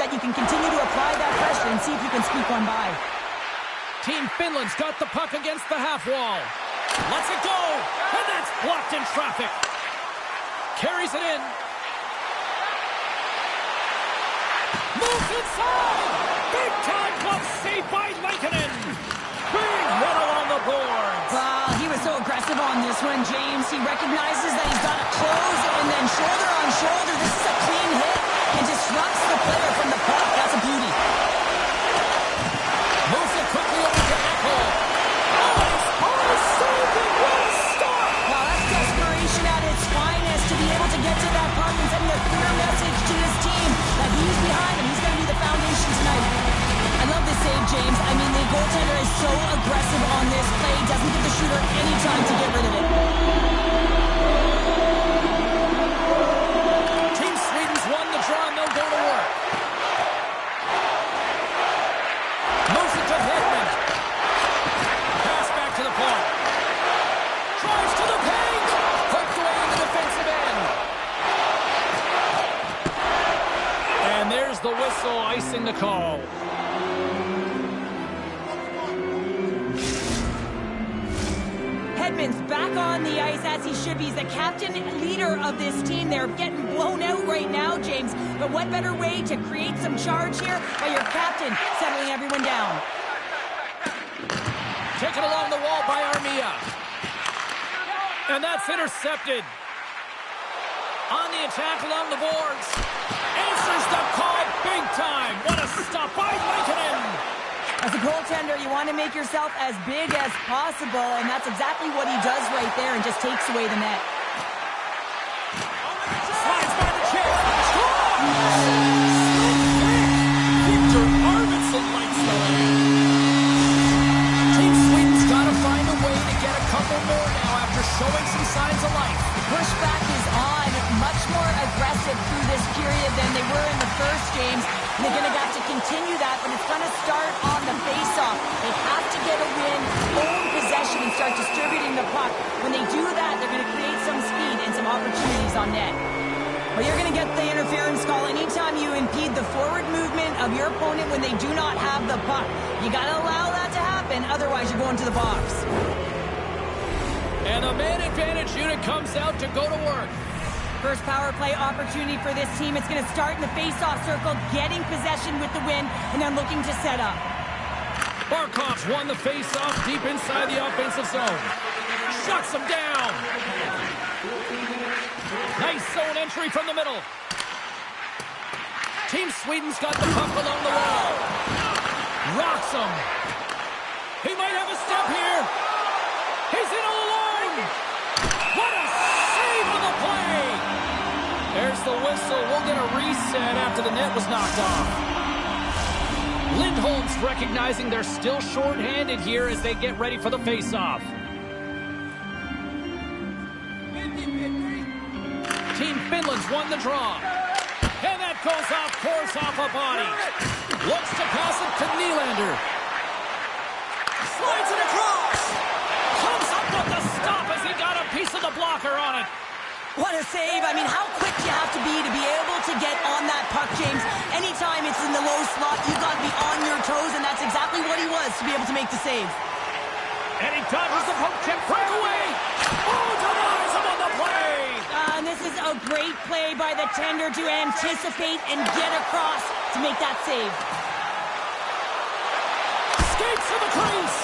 that you can continue to apply that pressure and see if you can squeak one by. Team Finland's got the puck against the half wall. Lets it go, and that's blocked in traffic. Carries it in. Moves inside. Big time glove save by Lankinen. Big hit along the boards. Wow, he was so aggressive on this one, James. He recognizes that he's got to close and then shoulder on shoulder. This is a clean hit and disrupts the player from the puck. That's a beauty. Moves it quickly over to Echo. Oh, saved it. What a stop. Wow, that's desperation at its finest to be able to get to that puck and sending a clear message to his team that he's behind him. He's going to be the foundation tonight. I love this save, James. I mean, the goaltender is so aggressive on this play. Doesn't give the shooter any time to get rid of it. Team Sweden's won the draw, and they'll go to work. Moves it to Hedman. Pass back to the point. Drives to the paint. Hooked away in the defensive end. And there's the whistle, icing the call. Hedman's back on the ice as he should be. He's the captain leader of this team. They're getting blown out right now, James. But what better way to create some charge here by your captain settling everyone down? Taken along the wall by Armia. And that's intercepted. On the attack along the boards. Answers the call big time. What a stop by Lankinen. As a goaltender, you want to make yourself as big as possible, and that's exactly what he does right there and just takes away the net. Slides by the kick. Victor Arvidsson lights the way. Team Sweden's got to find a way to get a couple more now after showing some signs of life. The pushback is on, much more aggressive through this period than they were in the first games. And they're going to have to continue that, but it's going to start on the face-off. They have to get a win, own possession, and start distributing the puck. When they do that, they're going to create some speed and some opportunities on net. Well, you're going to get the interference call anytime you impede the forward movement of your opponent when they do not have the puck. You got to allow that to happen, otherwise you're going to the box. And the man advantage unit comes out to go to work. First power play opportunity for this team. It's going to start in the face-off circle, getting possession with the win, and then looking to set up. Barkov's won the face-off deep inside the offensive zone. Shuts him down. Nice zone entry from the middle. Team Sweden's got the puck along the wall. Rocks him. He might have a step here. He's in all alone. What a save on the play. There's the whistle. We'll get a reset after the net was knocked off. Lindholm's recognizing they're still short-handed here as they get ready for the face-off. Team Finland's won the draw. And that goes off course off a body. Looks to pass it to Nylander. Slides it across. Comes up with the stop as he got a piece of the blocker on it. What a save. I mean, how quick you have to be able to get on that puck, James. Anytime it's in the low slot, you've got to be on your toes, and that's exactly what he was to be able to make the save. And he dodges the poke check breakaway. Oh, denies him on the play. And this is a great play by the tender to anticipate and get across to make that save. Skates to the crease.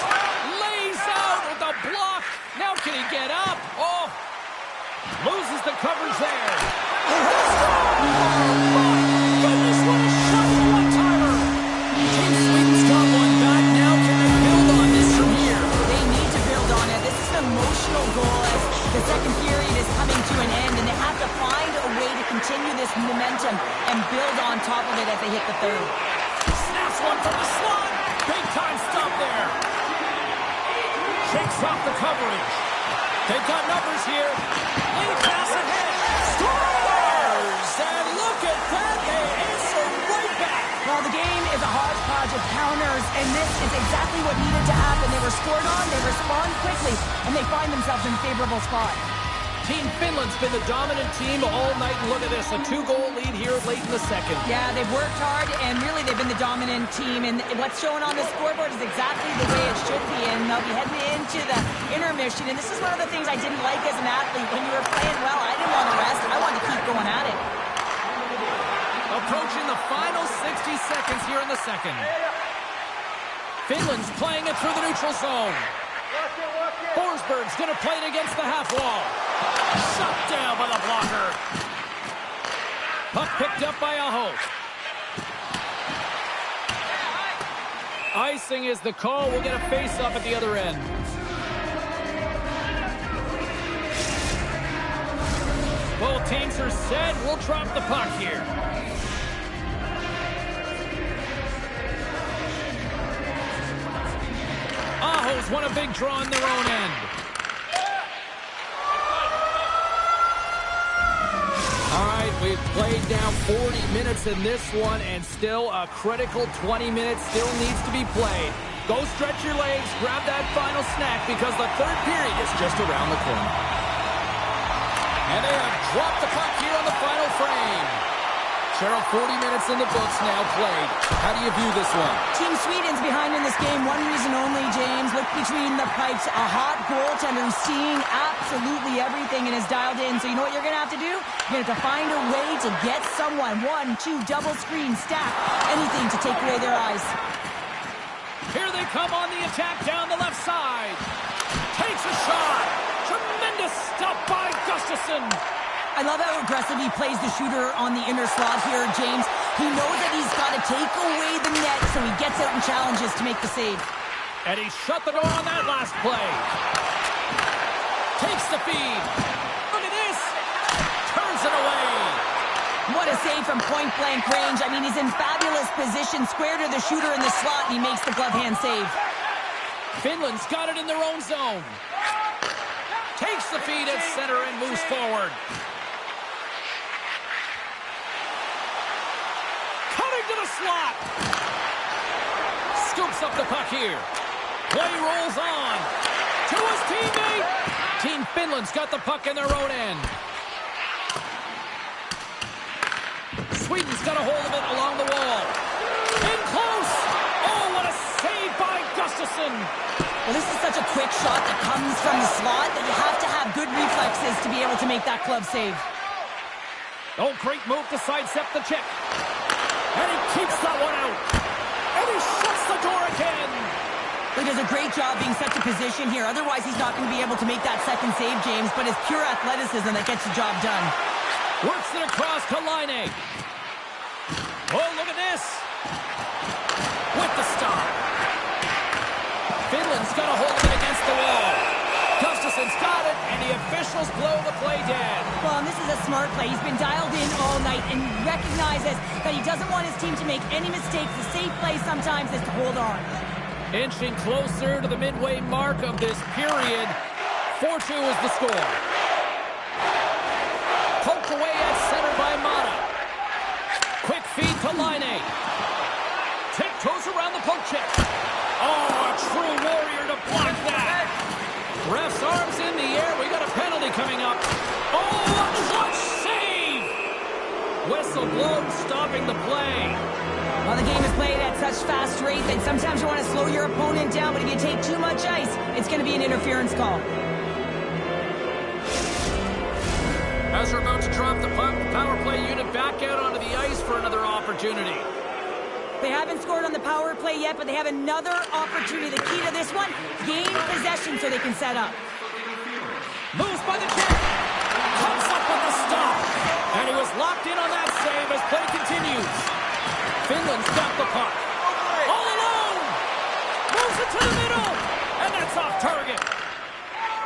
Lays out with a block. Now can he get up? Oh. Loses the coverage there. Oh, my goodness, what a shot with a one-timer. Team Sweden's got one back now. Can they build on this from here? They need to build on it. This is an emotional goal as the second period is coming to an end, and they have to find a way to continue this momentum and build on top of it as they hit the third. Snaps one from the slot. Big time stop there. Shakes off the coverage. They've got numbers here. Lead pass ahead. Scores! And look at that. They answer right back. Well, the game is a hodgepodge of counters, and this is exactly what needed to happen. They were scored on, they respond quickly, and they find themselves in a favorable spot. Team Finland's been the dominant team all night. Look at this, a 2-goal lead here late in the second. Yeah, they've worked hard, and really they've been the dominant team. And what's shown on the scoreboard is exactly the way it should be. And they'll be heading into the intermission. And this is one of the things I didn't like as an athlete. When you were playing well, I didn't want to rest. I wanted to keep going at it. Approaching the final 60 seconds here in the second. Finland's playing it through the neutral zone. Forsberg's going to play it against the half wall. Shot down by the blocker. Puck picked up by Aho. Icing is the call. We'll get a face-off at the other end. Both teams are set. We'll drop the puck here. Aho's won a big draw in their own end. All right, we've played now 40 minutes in this one, and still a critical 20 minutes still needs to be played. Go stretch your legs, grab that final snack, because the third period is just around the corner. And they have dropped the puck here on the final frame. Cheryl, 40 minutes in the books now played. How do you view this one? Team Sweden's behind in this game. One reason only, James. Look between the pipes. A hot goaltender who's seeing absolutely everything and is dialed in. So you know what you're going to have to do? You're going to have to find a way to get someone. 1, 2, double screen, stack, anything to take away their eyes. Here they come on the attack down the left side. Takes a shot. Tremendous stop by Gustafsson. I love how aggressive he plays the shooter on the inner slot here, James. He knows that he's got to take away the net, so he gets out and challenges to make the save. And he shut the door on that last play. Takes the feed. Look at this. Turns it away. What a save from point-blank range. I mean, he's in fabulous position, square to the shooter in the slot, and he makes the glove hand save. Finland's got it in their own zone. Takes the feed at center and moves forward. Cutting to the slot. Scoops up the puck here. Play rolls on. To his teammate. Team Finland's got the puck in their own end. Sweden's got a hold of it along the wall. In close. Oh, what a save by Gustafsson. Well, this is such a quick shot that comes from the slot that you have to have good reflexes to be able to make that glove save. Oh, great move to sidestep the check. And he keeps that one out. And he shuts the door again. He does a great job being set to position here. Otherwise, he's not going to be able to make that second save, James. But it's pure athleticism that gets the job done. Works it across to Laine. Oh, look at this. With the stop. Finland's got a hold of it against the wall. Gustafsson's got it, and the officials blow the play dead. Well, and this is a smart play. He's been dialed in all night and recognizes that he doesn't want his team to make any mistakes. The safe play sometimes is to hold on. Inching closer to the midway mark of this period. 4-2 is the score. Poked away at center by Mata. Quick feed to Laine. Tiptoes around the poke check. Oh, a true warrior to block that. Ref's arms in the air. We got a penalty coming up. Oh, a clutch save. Whistle blown, stopping the play. Well, the game is played at such fast rate that sometimes you want to slow your opponent down, but if you take too much ice, it's going to be an interference call. As we're about to drop the puck, the power play unit back out onto the ice for another opportunity. They haven't scored on the power play yet, but they have another opportunity. The key to this one, gain possession so they can set up. Moves by the check. Comes up with the stop. And he was locked in on that save as play continues. Finland's got the puck. All alone. Moves it to the middle. And that's off target.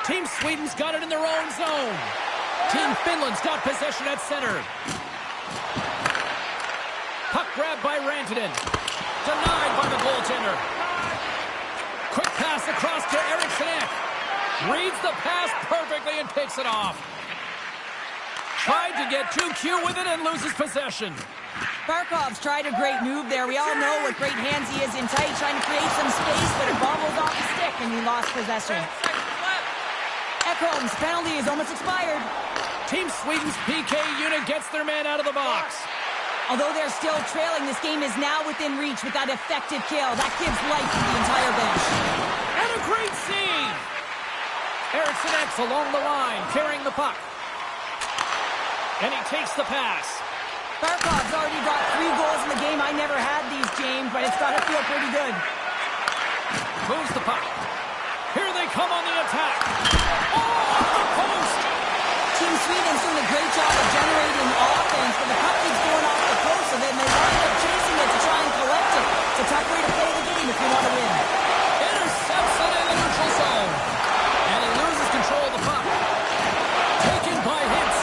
Team Sweden's got it in their own zone. Team Finland's got possession at center. Puck grab by Rantanen. Denied by the goaltender. Quick pass across to Eriksson. Reads the pass perfectly and picks it off. Tried to get too cute with it and loses possession. Barkov's tried a great move there. We all know what great hands he is in tight, trying to create some space, but it bobbles off the stick and he lost possession. Holmes, penalty is almost expired. Team Sweden's PK unit gets their man out of the box. Although they're still trailing, this game is now within reach with that effective kill. That gives life to the entire bench. And a great save! Eriksson X along the line, carrying the puck. And he takes the pass. Barkov's already got 3 goals in the game. I never had these, James, but it's got to feel pretty good. Moves the puck. Here they come on the attack. Oh, off the post! Team Sweden's doing a great job of generating offense, but the puck keeps going off the post, so then they wind up chasing it to try and collect it. It's a tough way to play the game if you want to win. Intercepts it in the neutral zone. And he loses control of the puck. Taken by Hintz.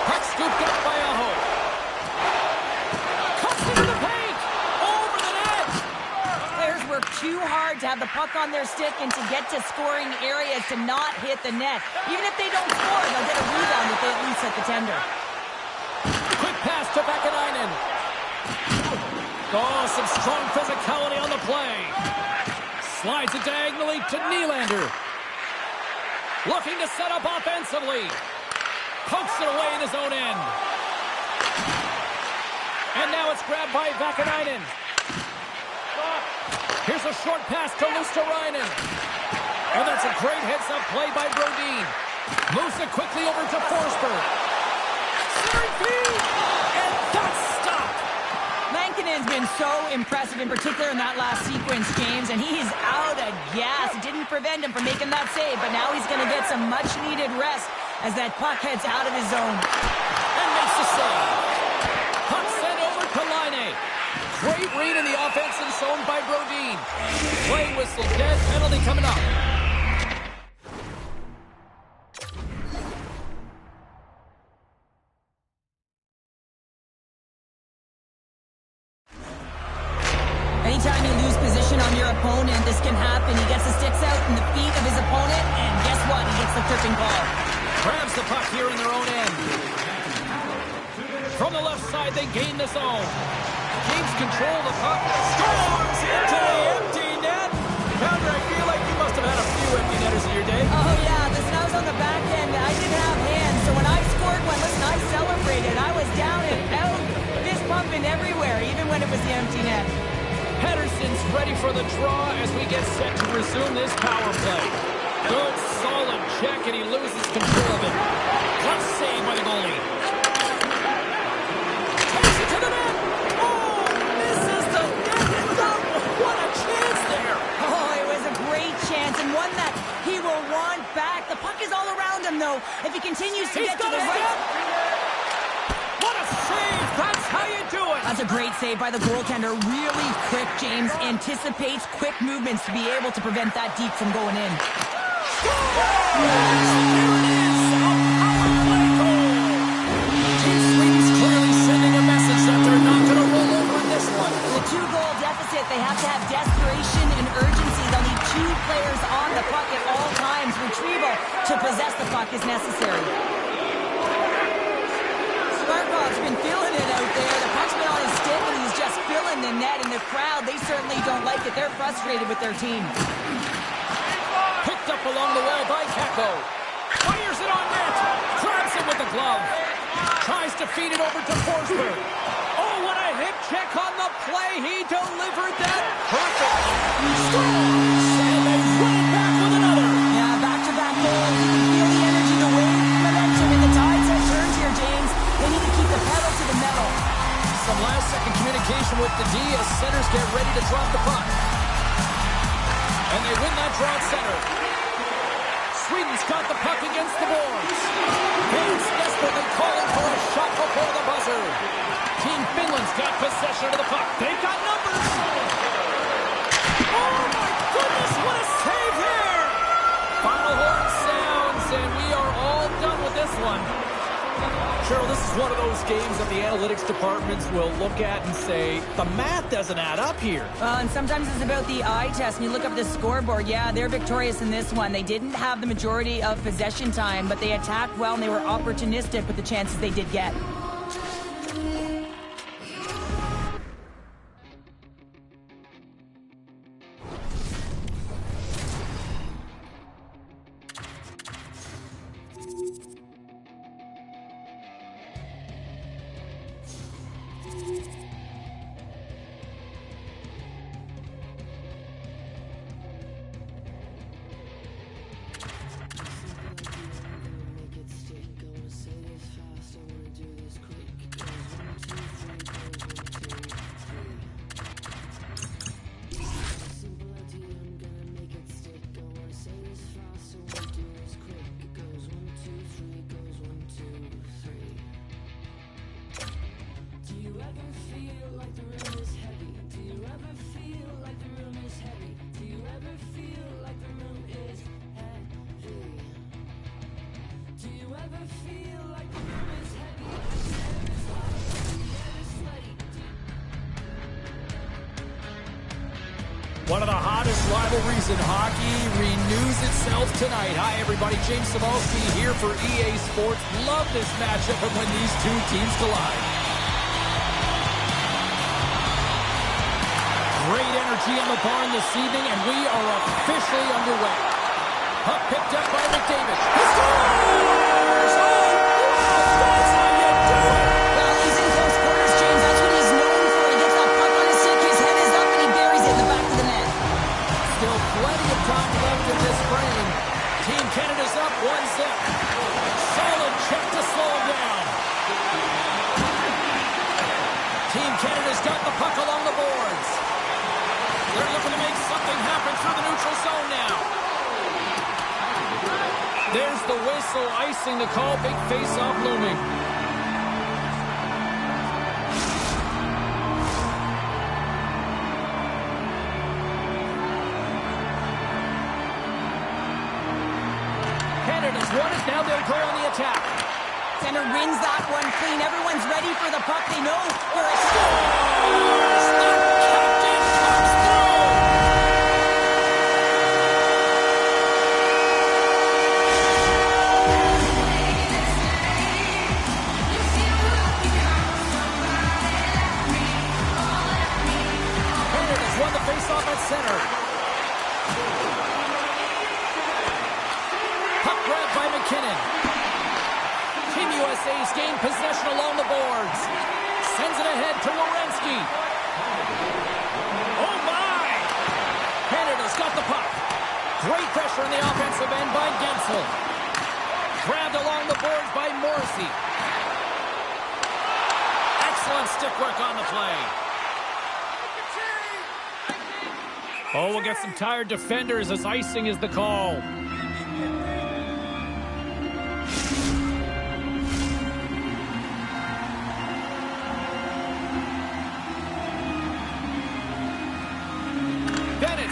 Puck scooped up by Aho. Cuts into the paint. Over the net. Players work too hard to have the puck on their stick and to get to scoring areas to not hit the net. Even if they don't score, they'll get a rebound if they at least hit the tender. Quick pass to Vakanainen. Oh, some strong physicality on the play. Slides it diagonally to Nylander. Looking to set up offensively. Pokes it away in his own end. And now it's grabbed by Vakanainen. Here's a short pass to Luosterainen. And that's a great heads-up play by Brodin. Moves it quickly over to Forsberg. Centering feed! And that's stopped! Lankinen's been so impressive, in particular in that last sequence, James, and he's out of gas. It didn't prevent him from making that save, but now he's going to get some much-needed rest as that puck heads out of his zone. And makes the save. Puck sent over to Laine. Great read in the offensive zone by Brodin. Play whistle dead, penalty coming up. Anytime you lose position on your opponent, this can happen. He gets the sticks out in the feet of his opponent, and guess what? He gets the tripping call. Grabs the puck here in their own end. From the left side, they gain the zone. Keeps control of the puck. Scores into the empty net. Pounder, I feel like you must have had a few empty netters in your day. Oh, yeah. Listen, I was on the back end. I didn't have hands, so when I scored one, listen, I celebrated. I was down and out, fist pumping everywhere, even when it was the empty net. Pettersson's ready for the draw as we get set to resume this power play. Good, solid check, and he loses control of it. Tough save by the goalie. Takes it to the net. Oh, misses the net. What a chance there. Oh, it was a great chance, and one that he will want back. The puck is all around him, though. If he continues to get to the right... What a save! That's how you do it! That's a great save by the goaltender. Really quick, James. Anticipates quick movements to be able to prevent that deep from going in. There it is! A power play goal! Team Sweden's clearly sending a message that they're not going to roll over in this one. In a 2-goal deficit, they have to have desperation and urgency. They'll need 2 players on the puck at all times. Retrieval to possess the puck is necessary. Barkov's been feeling it out there. The puck's been on his stick, and he's just filling the net. And the crowd, they certainly don't like it. They're frustrated with their team. Picked up along the wall by Kakko. Fires it on net. Grabs it with the glove. Tries to feed it over to Forsberg. Oh, what a hip check on the play. He delivered that perfectly. And they run it back with another. Yeah, back-to-back goals. You can feel the energy, the wave, momentum, and the tides have turned here, James. They need to keep the pedal to the metal. Some last-second communication with the D as centers get ready to drop the puck. And they win that draw at center. Sweden's got the puck against the boards. Fans desperately calling for a shot before the buzzer. Team Finland's got possession of the puck. They've got numbers. Oh, my goodness, what a save here. Final horn sounds, and we are all done with this one. Cheryl, this is one of those games that the analytics departments will look at and say, the math doesn't add up here. Well, and sometimes it's about the eye test. And you look up the scoreboard, yeah, they're victorious in this one. They didn't have the majority of possession time, but they attacked well, and they were opportunistic with the chances they did get. One of the hottest rivalries in hockey renews itself tonight. Hi, everybody. James Cybulski here for EA Sports. Love this matchup and when these two teams collide. Great energy in the barn this evening, and we are officially underway. Puck picked up by McDavid. He scores! Oh, that's how you do it! Well, he's in close quarters, James. That's what he's known for. He gets that puck on his stick, his head is up, and he buries it in the back of the net. Still plenty of time left in this frame. Team Canada's up 1-0. Solid check to slow him down. Team Canada's got the puck along the boards. They're looking to make something happen through the neutral zone now. There's the whistle, icing the call. Big face-off looming. Canada's won it. Now they'll go on the attack. Center wins that one clean. Everyone's ready for the puck. They know where it's Scores! The captain comes through! Canada's won the face-off at center. Puck grabbed by McKinnon. Team USA's gained possession along the boards. Sends it ahead to Werenski. Oh, my! Canada's got the puck. Great pressure in the offensive end by Gensel. Grabbed along the boards by Morrissey. Excellent stick work on the play. Oh, we'll get some tired defenders as icing is the call.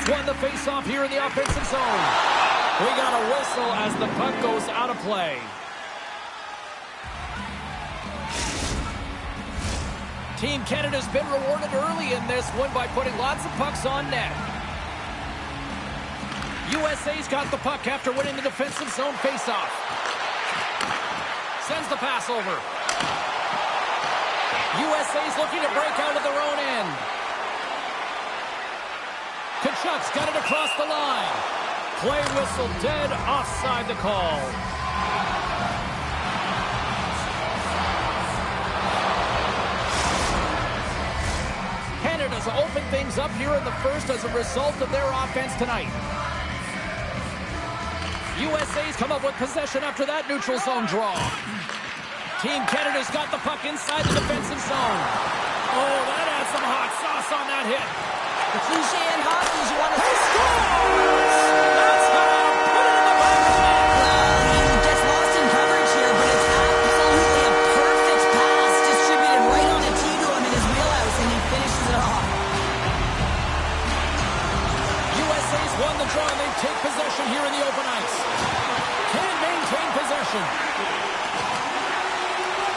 Won the face-off here in the offensive zone. We got a whistle as the puck goes out of play. Team Canada's been rewarded early in this one by putting lots of pucks on net. USA's got the puck after winning the defensive zone face-off. Sends the pass over. USA's looking to break out of their own end. Kachuk's got it across the line. Play whistle dead, offside the call. Canada's opened things up here in the first as a result of their offense tonight. USA's come up with possession after that neutral zone draw. Team Canada's got the puck inside the defensive zone. Oh, that adds some hot sauce on that hit. The cliche in hockey is you want to Scores! That's how you put it in the back of the net. Well, he gets lost in coverage here, but it's absolutely a perfect pass distributed right on a tee to him in his wheelhouse, and he finishes it off. USA's won the draw, and they take possession here in the open ice. Can maintain possession.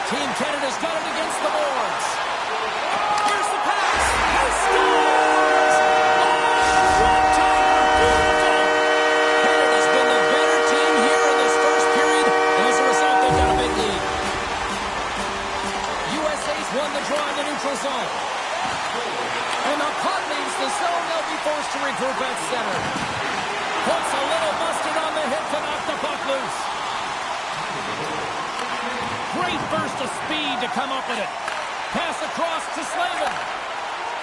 Team Canada's got it against the boards. Here's the pass. He scores! Won the draw in the neutral zone. And the puck leaves the zone. They'll be forced to regroup at center. Puts a little mustard on the hit to knock the puck loose. Great burst of speed to come up with it. Pass across to Slavin.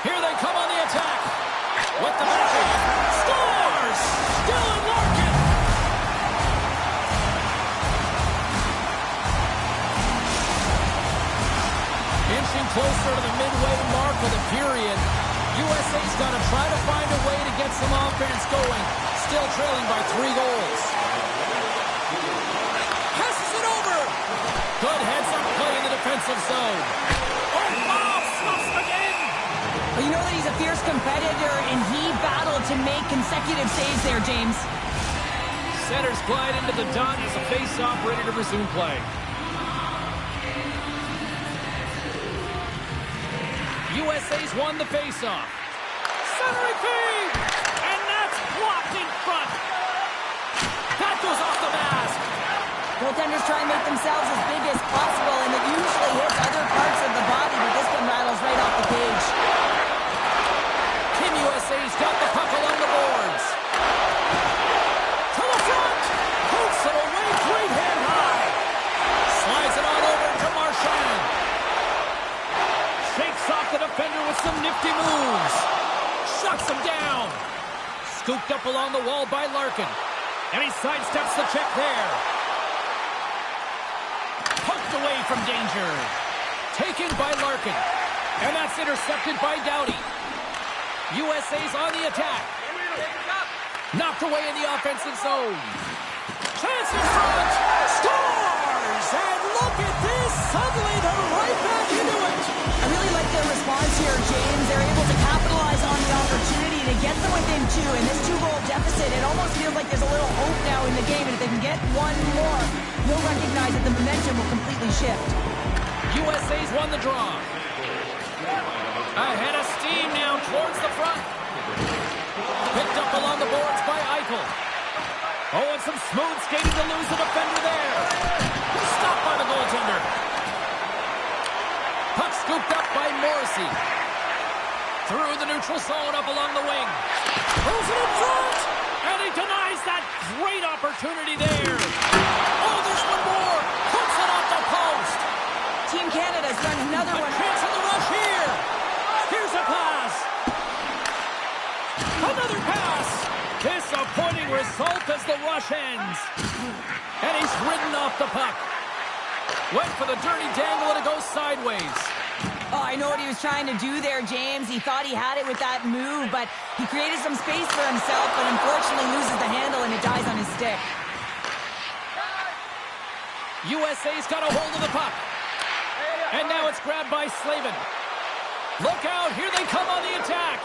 Here they come on the attack. With the backhand. Scores! Dylan Larkin! Inching closer to the midway mark of the period. USA's got to try to find a way to get some offense going. Still trailing by 3 goals. Passes it over. Good heads-up play in the defensive zone. Oh, wow, stops again. Well, you know that he's a fierce competitor, and he battled to make consecutive saves there, James. Centers glide into the dot as a face-off ready to resume play. USA's won the face-off. Centering feed! blocked in front. That goes off the mask. Goaltenders try and make themselves as big as possible, and it usually hits other parts of the body, but this one rattles right off the cage. Team USA's got the puck along the boards. To the front. Pokes it away, great hand high. Slides it on over to Marchand. Shakes off the defender with some nifty moves. Shuts him down. Scooped up along the wall by Larkin. And he sidesteps the check there. Poked away from danger. Taken by Larkin. And that's intercepted by Doughty. USA's on the attack. Knocked away in the offensive zone. Chance in front. Scores! And look at this. Suddenly they're right back into it. I really like their response here, James. They're able to capitalize on the opportunity to get them within two. In this two-goal deficit, it almost feels like there's a little hope now in the game. And if they can get one more, you'll recognize that the momentum will completely shift. USA's won the draw. Ahead of steam now towards the front. Picked up along the boards by Eichel. Oh, and some smooth skating to lose the defender there. Stopped by the goaltender. Puck scooped up by Morrissey. Through the neutral zone up along the wing. Throws it in front. And he denies that great opportunity there. Oh, there's one more. Puts it off the post. Team Canada's run another one. A chance on the rush here. Here's a pass. Another pass. Disappointing result as the rush ends. And he's ridden off the puck. Went for the dirty dangle and it goes sideways. Oh, I know what he was trying to do there, James. He thought he had it with that move, but he created some space for himself, but unfortunately loses the handle and it dies on his stick. USA's got a hold of the puck. And now it's grabbed by Slavin. Look out, here they come on the attack.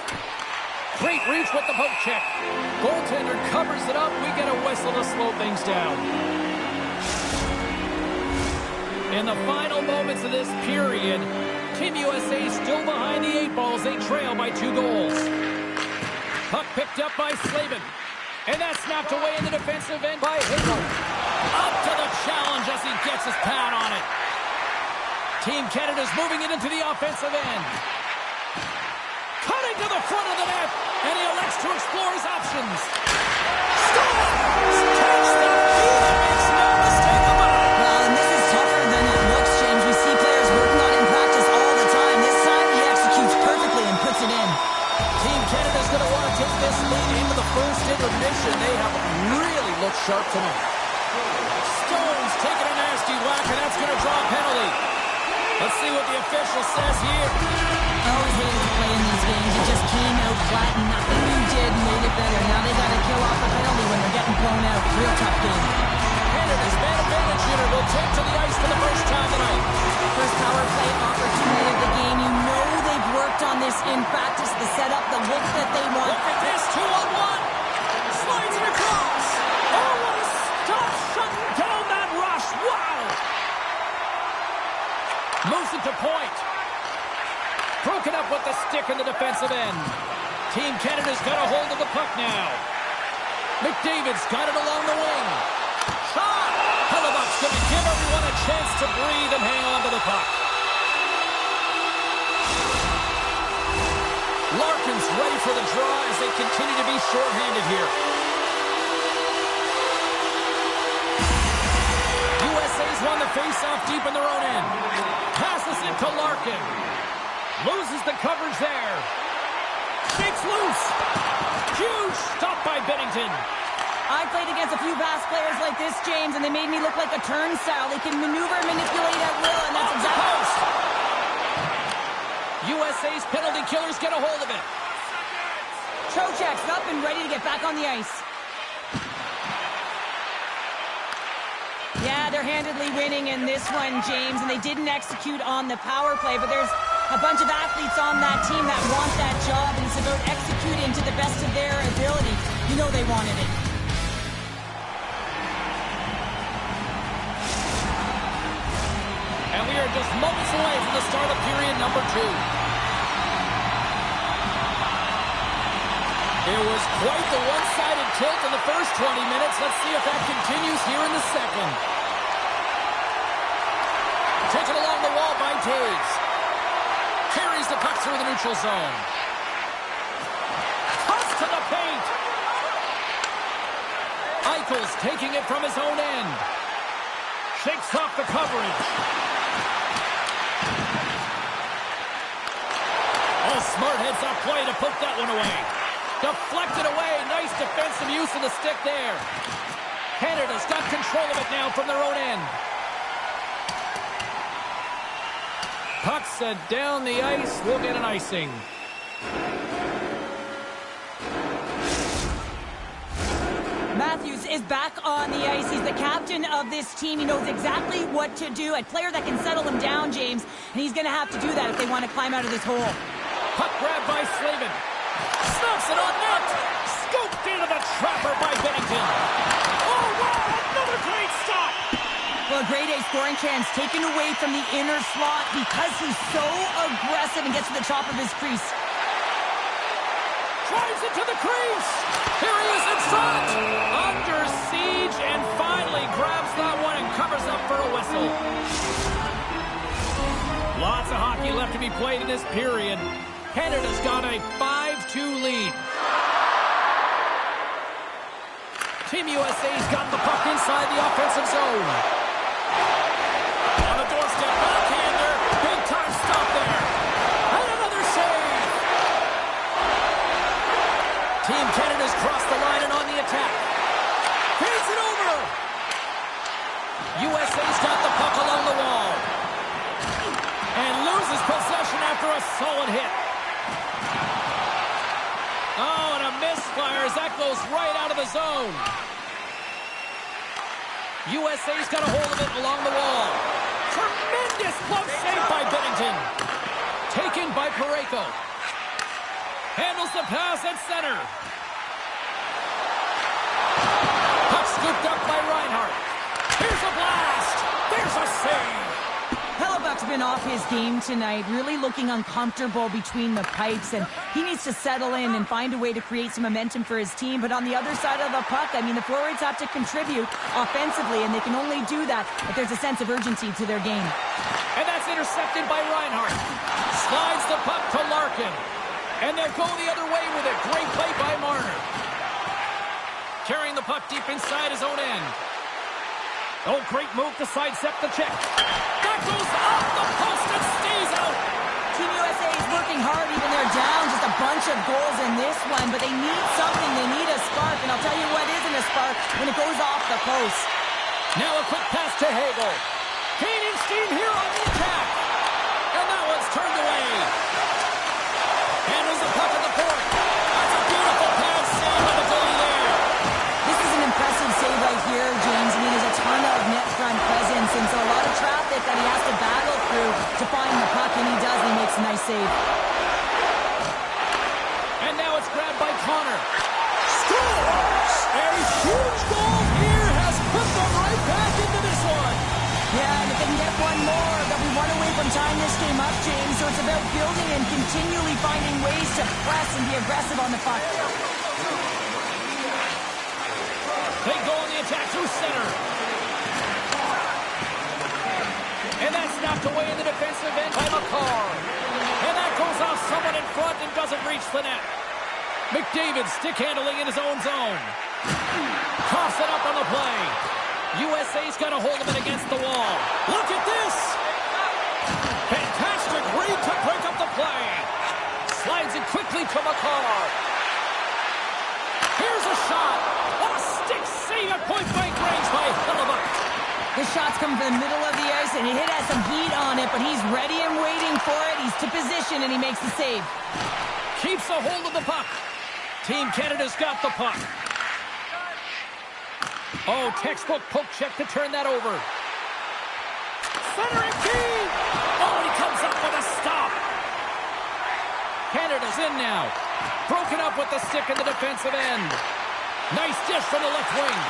Great reach with the poke check. Goaltender covers it up. We get a whistle to slow things down. In the final moments of this period, Team USA is still behind the 8 balls. They trail by 2 goals. Puck picked up by Slavin. And that's snapped away in the defensive end by Hagel. Up to the challenge as he gets his pad on it. Team Canada's moving it into the offensive end. Cutting to the front of the net, and he elects to explore his options. Scores! Takes the feed, makes no mistake about it. Well, and this is tougher than it looks, James. We see players working on it in practice all the time. This time, he executes perfectly and puts it in. Team Canada's going to want to take this lead into the first intermission. They have really looked sharp tonight. Stone's taking a nasty whack, and that's going to draw a penalty. Let's see what the official says here. I always hated to play in these games. You just came out flat and nothing you did made it better. Now they got to kill off a penalty when they're getting blown out. Real tough game. Canada's man advantage unit will take to the ice for the first time tonight. First power play opportunity of the game. You know they've worked on this in practice to set up the look that they want. Look at this, 2-on-1. Slides it across. Oh, what a stop shutting down that rush. Wow. Moves it to point. Broken up with the stick in the defensive end. Team Canada's got a hold of the puck now. McDavid's got it along the wing. Shot! Hellebuck's going to give everyone a chance to breathe and hang on to the puck. Larkin's ready for the draw as they continue to be shorthanded here. USA's won the faceoff deep in their own end. Passes it to Larkin. Loses the coverage there. Shakes loose. Huge stop by Bennington. I played against a few fast players like this, James, and they made me look like a turnstile. They can maneuver and manipulate at will, and that's exactly... USA's penalty killers get a hold of it. Trocheck's up and ready to get back on the ice. Yeah, they're handedly winning in this one, James, and they didn't execute on the power play, but there's a bunch of athletes on that team that want that job, and it's about executing to the best of their ability. You know they wanted it. And we are just moments away from the start of period number 2. It was quite the one-sided tilt in the first 20 minutes. Let's see if that continues here in the second. Taken along the wall by Taves. Carries the puck through the neutral zone. Toss to the paint. Eichel's taking it from his own end. Shakes off the coverage. Oh, smart heads-up play to poke that one away. Deflected away. Nice defensive use of the stick there. Canada's got control of it now from their own end. Puck set down the ice. We'll get an icing. Matthews is back on the ice. He's the captain of this team. He knows exactly what to do. A player that can settle him down, James. And he's going to have to do that if they want to climb out of this hole. Puck grab by Slavin. Snaps it on net. Scooped into the trapper by Bennington. Oh, wow! Another great stop! Well, a grade A scoring chance taken away from the inner slot because he's so aggressive and gets to the top of his crease. Drives it to the crease. Here he is in front. Under siege and finally grabs that one and covers up for a whistle. Lots of hockey left to be played in this period. Canada's got a 5-2 lead. Team USA's got the puck inside the offensive zone. On the doorstep, backhander. Big time stop there. And another save. Team Canada's crossed the line and on the attack. Feeds it over. USA's got the puck along the wall. And loses possession after a solid hit. Oh, and a misfire as that goes right out of the zone. USA's got a hold of it along the wall. Tremendous glove save by Bennington. Taken by Parayko. Handles the pass at center. Puck scooped up by Reinhart. Here's a blast. There's a save. Hellebuck's been off his game tonight, really looking uncomfortable between the pipes, and he needs to settle in and find a way to create some momentum for his team. But on the other side of the puck, I mean, the forwards have to contribute offensively, and they can only do that if there's a sense of urgency to their game. And that's intercepted by Reinhart. Slides the puck to Larkin. And they'll go the other way with it. Great play by Marner. Carrying the puck deep inside his own end. Oh, great move to sidestep the check. That goes off the post and stays out. Team USA is working hard, even they're down. Just a bunch of goals in this one, but they need something. They need a spark, and I'll tell you what isn't a spark when it goes off the post. Now a quick pass to Hagel. Gaining steam here on the attack. And that one's turned away. Handles the puck at the point. That's a beautiful pass save by the goalie there. This is an impressive save right here, James. I mean, there's a ton of net front presence, and so a lot of traffic that he has to battle through to find the puck, and he does, and he makes a nice save. And now it's grabbed by Connor. Scores! A huge goal here has put them right back into this one. Yeah, and if they can get one more, they'll be one away from tying this game up, James. So it's about building and continually finding ways to press and be aggressive on the puck. They go on the attack through center. And that's knocked away in the defensive end by Makar. And that goes off someone in front and doesn't reach the net. McDavid stick handling in his own zone. Toss it up on the play. USA's got a hold of it against the wall. Look at this. Fantastic read to break up the play. Slides it quickly to Makar. Here's a shot. What a stick save at point-blank range by Hellebuck. The shot's coming from the middle of the ice, and he has some heat on it, but he's ready and waiting for it. He's to position, and he makes the save. Keeps a hold of the puck. Team Canada's got the puck. Oh, textbook poke check to turn that over. Center and key. Oh, he comes up with a stop. Canada's in now. Broken up with the stick in the defensive end. Nice dish from the left wing.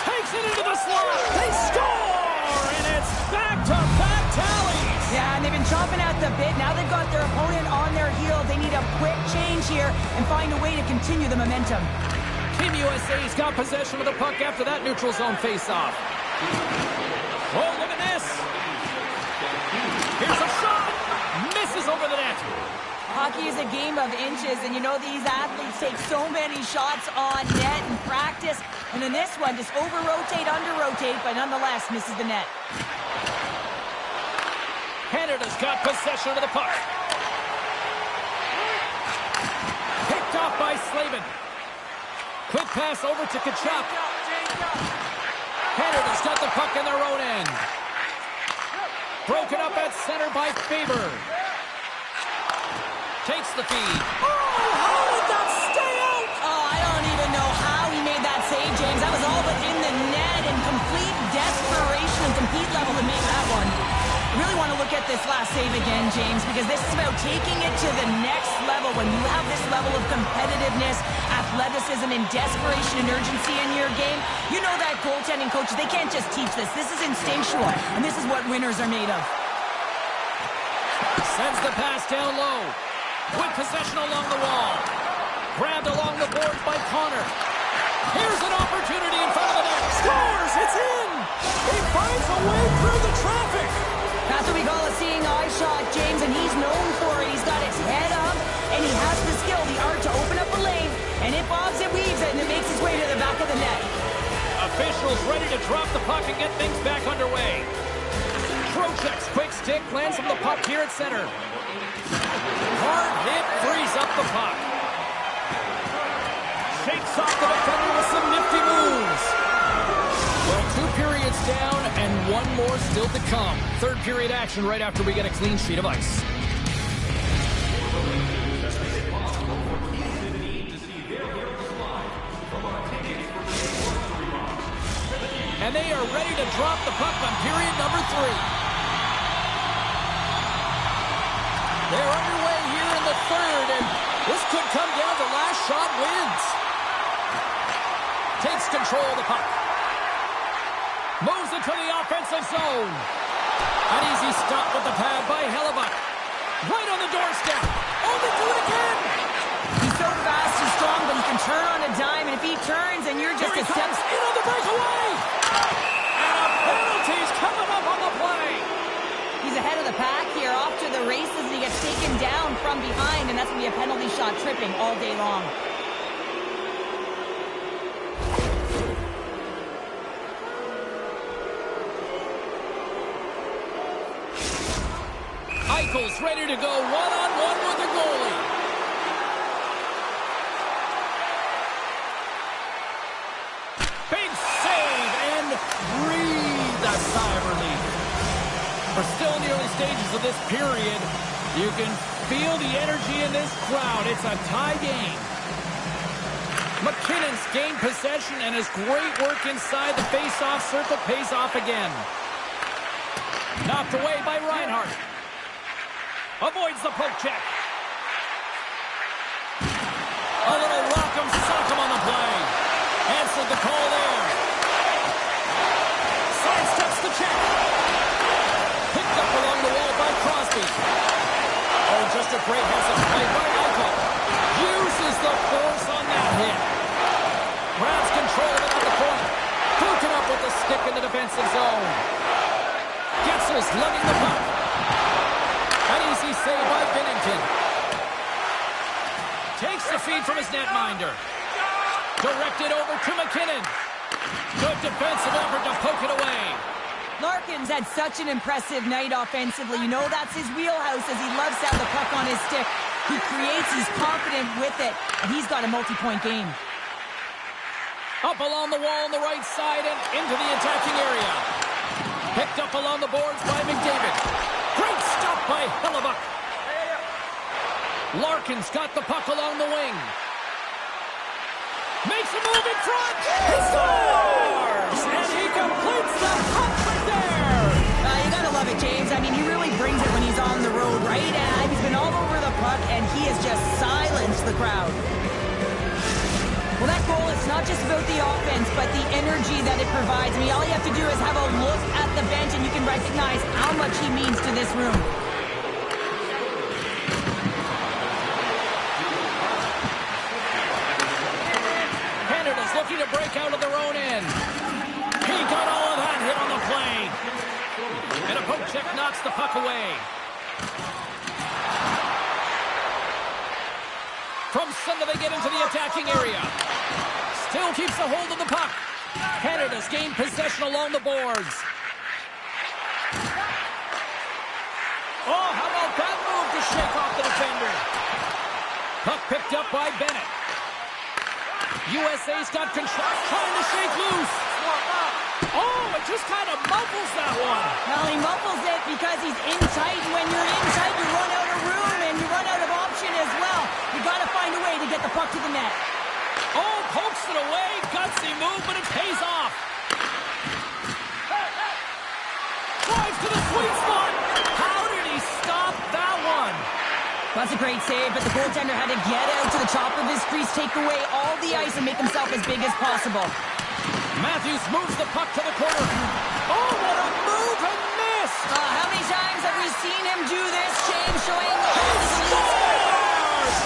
Takes it into the slot. They score! And it's back-to-back tallies. Yeah, and they've been chomping at the bit. Now they've got their opponent on their heel. They need a quick change here and find a way to continue the momentum. Team USA's got possession of the puck after that neutral zone faceoff. Oh, look at this. Here's a shot. Misses over the net. Hockey is a game of inches, and you know these athletes take so many shots on net in practice. And in this one, just over-rotate, under-rotate, but nonetheless misses the net. Canada's got possession of the puck. Picked off by Slavin. Quick pass over to Kachuk. Canada's got the puck in their own end. Broken up at center by Faber. Takes the feed. Oh, how did that stay out? Oh, I don't even know how he made that save, James. That was all but in the net and complete desperation and compete level to make that one. I really want to look at this last save again, James, because this is about taking it to the next level. When you have this level of competitiveness, athleticism, and desperation and urgency in your game, you know that goaltending coaches, they can't just teach this. This is instinctual, and this is what winners are made of. Sends the pass down low. With possession along the wall. Grabbed along the boards by Connor. Here's an opportunity in front of the net. Scores! It's in! He finds a way through the traffic. That's what we call a seeing eye shot, James, and he's known for it. He's got his head up, and he has the skill, the art to open up a lane, and it bobs and weaves it, and it makes its way to the back of the net. Officials ready to drop the puck and get things back underway. Trocheck's quick stick lands from the puck here at center. Hard hit frees up the puck. Shakes off the defender with some nifty moves. Well, 2 periods down and 1 more still to come. Third period action right after we get a clean sheet of ice. And they are ready to drop the puck on period number 3. They're underway here in the third, and this could come down to last shot wins. Takes control of the puck. Moves into the offensive zone. An easy stop with the pad by Hellebuck. Right on the doorstep. Oh, they do it again. He's so fast and strong, but he can turn on a dime, and if he turns and you're just Here he a step... comes in on the breakaway. And a penalty's coming up on the play. He's ahead of the pack here, off to the races, and he gets taken down from behind, and that's going to be a penalty shot tripping all day long. Eichel's ready to go one-on-one with the goalie. Big save and breathe a sigh of relief. We're still in the early stages of this period. You can feel the energy in this crowd. It's a tie game. McKinnon's gained possession, and his great work inside the face-off circle pays off again. Knocked away by Reinhart. Avoids the poke check. A little rock'em sock'em on the play. Answered the call there. Sidesteps the check. Picked up along the wall by Crosby. Oh, just a great hands-up play by Eichel. Uses the force on that hit. Grabs control of it at the point. Broken up with the stick in the defensive zone. Getzel's lugging the puck. An easy save by Binnington. Takes the feed from his netminder. Directed over to McKinnon. Good defensive effort to poke it away. Larkin's had such an impressive night offensively. You know that's his wheelhouse, as he loves to have the puck on his stick. He creates, he's confident with it, and he's got a multi-point game. Up along the wall on the right side and into the attacking area. Picked up along the boards by McDavid. Great stop by Hellebuck. Larkin's got the puck along the wing. Makes a move in front. He scores! And he completes the puck right there. You gotta love it, James. I mean, he really brings it when he's on the road, right? He's been all over the puck, and he has just silenced the crowd. Well, that goal, it's not just about the offense, but the energy that it provides. I mean, all you have to do is have a look at the bench, and you can recognize how much he means to this room. the puck away. From center, they get into the attacking area. Still keeps a hold of the puck. Canada's gained possession along the boards. Oh, how about that move to shake off the defender? Puck picked up by Bennett. USA's got control, trying to shake loose. Oh, it just kind of muffles that one. Well, he muffles it because he's in tight, and when you're in tight, you run out of room, and you run out of option as well. You got to find a way to get the puck to the net. Oh, pokes it away. Gutsy move, but it pays off. Drives to the sweet spot. How did he stop that one? That's a great save, but the goaltender had to get out to the top of his crease, take away all the ice, and make himself as big as possible. Matthews moves the puck to the corner. Oh, what a move and miss! How many times have we seen him do this, James, showing He scores!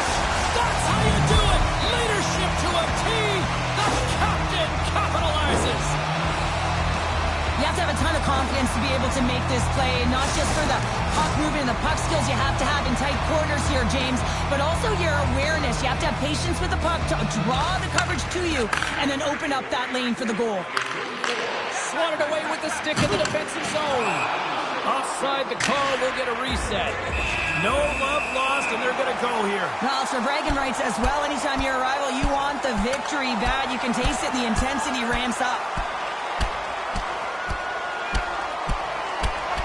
That's how you do it! Leadership to a T! The captain capitalizes! You have to have a ton of confidence to be able to make this play, not just for the puck movement and the puck skills you have to have in tight corners here, James, but also your awareness. You have to have patience with the puck to draw the coverage to you and then open up that lane for the goal. Swatted away with the stick in the defensive zone. Offside, the call will get a reset. No love lost, and they're going to go here. Well, for bragging rights as well, anytime you're a rival, you want the victory bad. You can taste it, the intensity ramps up.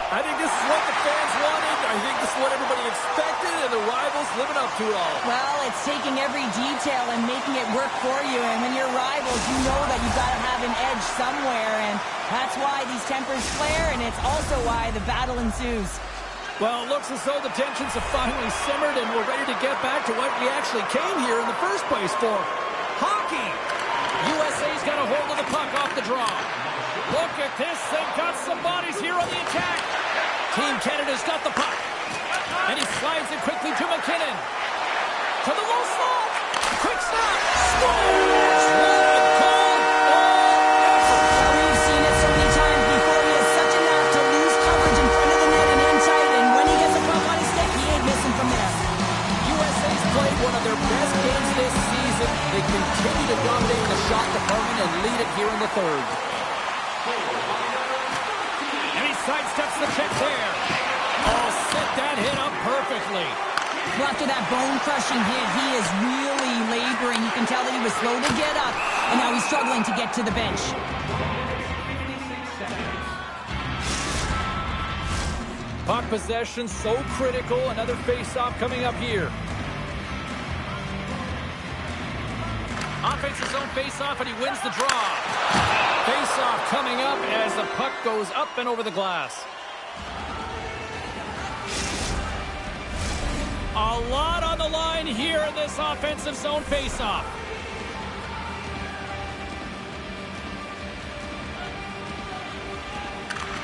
I think this is what the fans wanted. I think this is what everybody expected, and the rivals living up to it all. Well, it's taking every detail and making it work for you. And when you're rivals, you know that you've got to have an edge somewhere. And that's why these tempers flare, and it's also why the battle ensues. Well, it looks as though the tensions have finally simmered, and we're ready to get back to what we actually came here in the first place for. Hockey! USA's got a hold of the puck off the draw. Look at this. They've got some bodies here on the attack. Team Canada's got the puck. And he slides it quickly to McKinnon. To the low slot. Quick snap. Scores! What a goal! Well, we've seen it so many times before. He is such a knack to lose coverage in front of the net and in tight. And when he gets a puck on his stick, he ain't missing from there. USA's played one of their best games this season. They continue to dominate the shot department and lead it here in the third. And he sidesteps the check there. Oh, set that hit up perfectly. Well, after that bone-crushing hit, he is really laboring. You can tell that he was slow to get up, and now he's struggling to get to the bench. Puck possession so critical. Another face-off coming up here. Offensive zone face-off, and he wins the draw. Face-off coming up as the puck goes up and over the glass. A lot on the line here in this offensive zone face-off.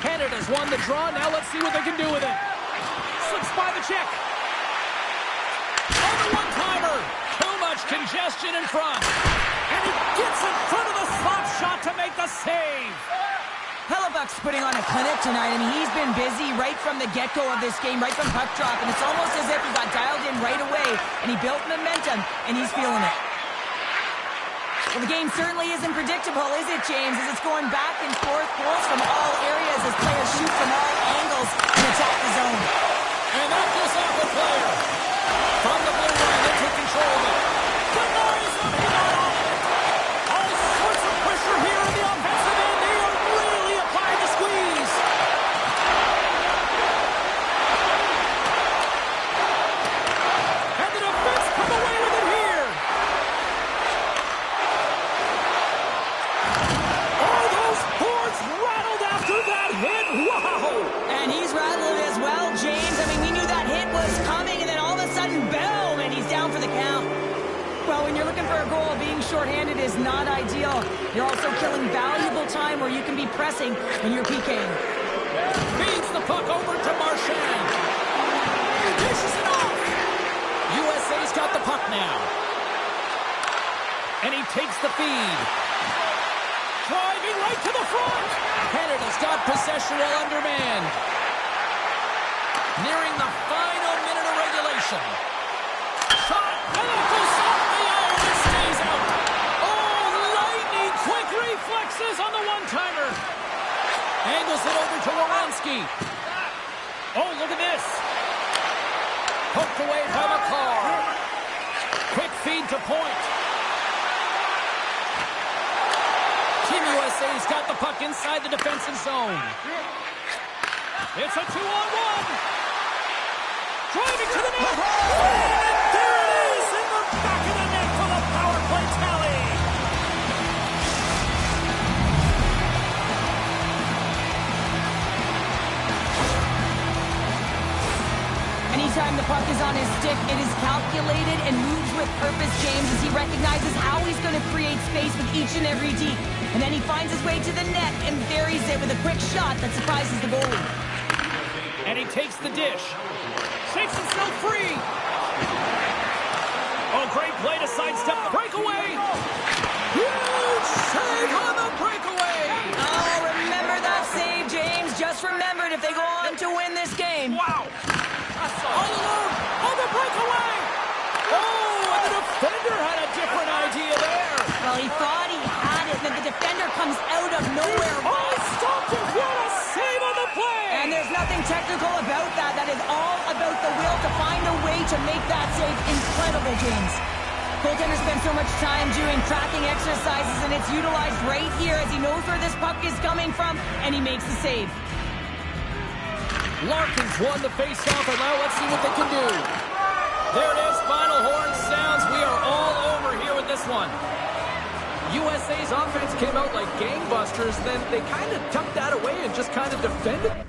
Canada's won the draw. Now let's see what they can do with it. Slips by the check. On the one-timer. Too much congestion in front. And he gets in front of the slap shot to make the save. Aboubak's putting on a clinic tonight. I mean, he's been busy right from the get-go of this game, right from puck drop, and it's almost as if he got dialed in right away, and he built momentum, and he's feeling it. Well, the game certainly isn't predictable, is it, James? As it's going back and forth, goals from all areas as players shoot from all angles and attack the zone. And that goes off the player. From the blue line, they took control of it. The noise of the ball. All sorts of pressure here in the offensive end. They are really applying the squeeze. And the defense come away with it here. Oh, those boards rattled after that hit. Wow. And he's rattled as well, James. I mean, we knew that hit was coming, and then all of a sudden, boom, and he's down for the count. Well, when you're looking for a goal, being shorthanded is not ideal. You're also killing valuable time where you can be pressing when you're PKing. Feeds the puck over to Marchand. Dishes it off. USA's got the puck now. And he takes the feed. Driving right to the front. Canada's got possession while undermanned. Nearing the final minute of regulation. Shot, and it goes off the iron and stays out. Oh, lightning quick reflexes on the one-timer. Angles it over to Wierenski. Oh, look at this. Poked away by Makar. Quick feed to point. Team USA's got the puck inside the defensive zone. It's a 2-on-1. Driving to the net. And there it is in the back of the net for the power play tally. Anytime the puck is on his stick, it is calculated and moves with purpose, James, as he recognizes how he's going to create space with each and every D. And then he finds his way to the net and buries it with a quick shot that surprises the goalie. And he takes the dish. Shakes himself free. Oh, great play to sidestep the breakaway. Huge save on the breakaway. Oh, remember that save, James. Just remember it if they go on to win this game. Wow. All alone on the breakaway. Oh, and the defender had a different idea there. Well, he thought he had it, then the defender comes out of nowhere. Oh, stopped it. What a save on the play. And there's nothing technical about that. That is all about the will to find a way to make that save. Incredible, James. Goaltender spends so much time doing tracking exercises, and it's utilized right here as he knows where this puck is coming from, and he makes the save. Larkin's won the face-off, and now let's see what they can do. There it is, final horn sounds. We are all over here with this one. USA's offense came out like gangbusters, then they kind of tucked that away and just kind of defended.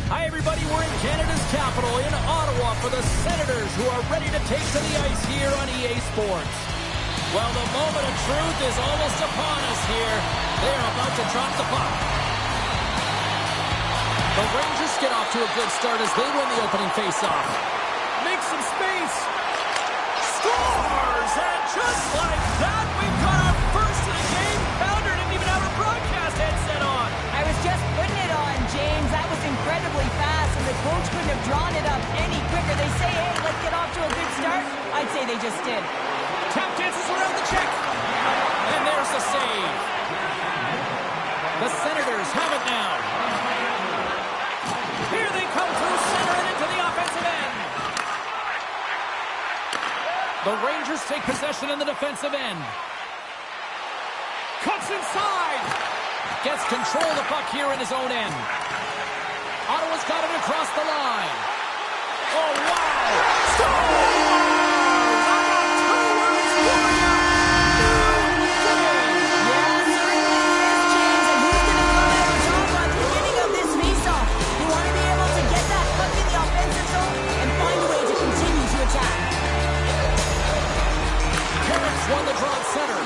Hi, everybody. We're in Canada's capital, in Ottawa, for the Senators, who are ready to take to the ice here on EA Sports. Well, the moment of truth is almost upon us here. They are about to drop the puck. The Rangers get off to a good start as they win the opening faceoff. Make some space. Scores! And just like that, we've got our first of the game. Pounder didn't even have her broadcast headset on. I was just putting it on, James. That was incredibly fast, and the coach couldn't have drawn it up any quicker. They say, hey, let's get off to a good start. I'd say they just did. Tap dances around the check. And there's the save. The Senators have it now. Here they come through center and into the offensive end. The Rangers take possession in the defensive end. Cuts inside. Gets control of the puck here in his own end. Ottawa's got it across the line. Oh, wow. Scores! I got 2 words for you. Yeah, certainly is, James. And who's going to come out on top at the beginning of this faceoff? You want to be able to get that puck in the offensive zone and find a way to continue to attack. Carrots won the draw at center.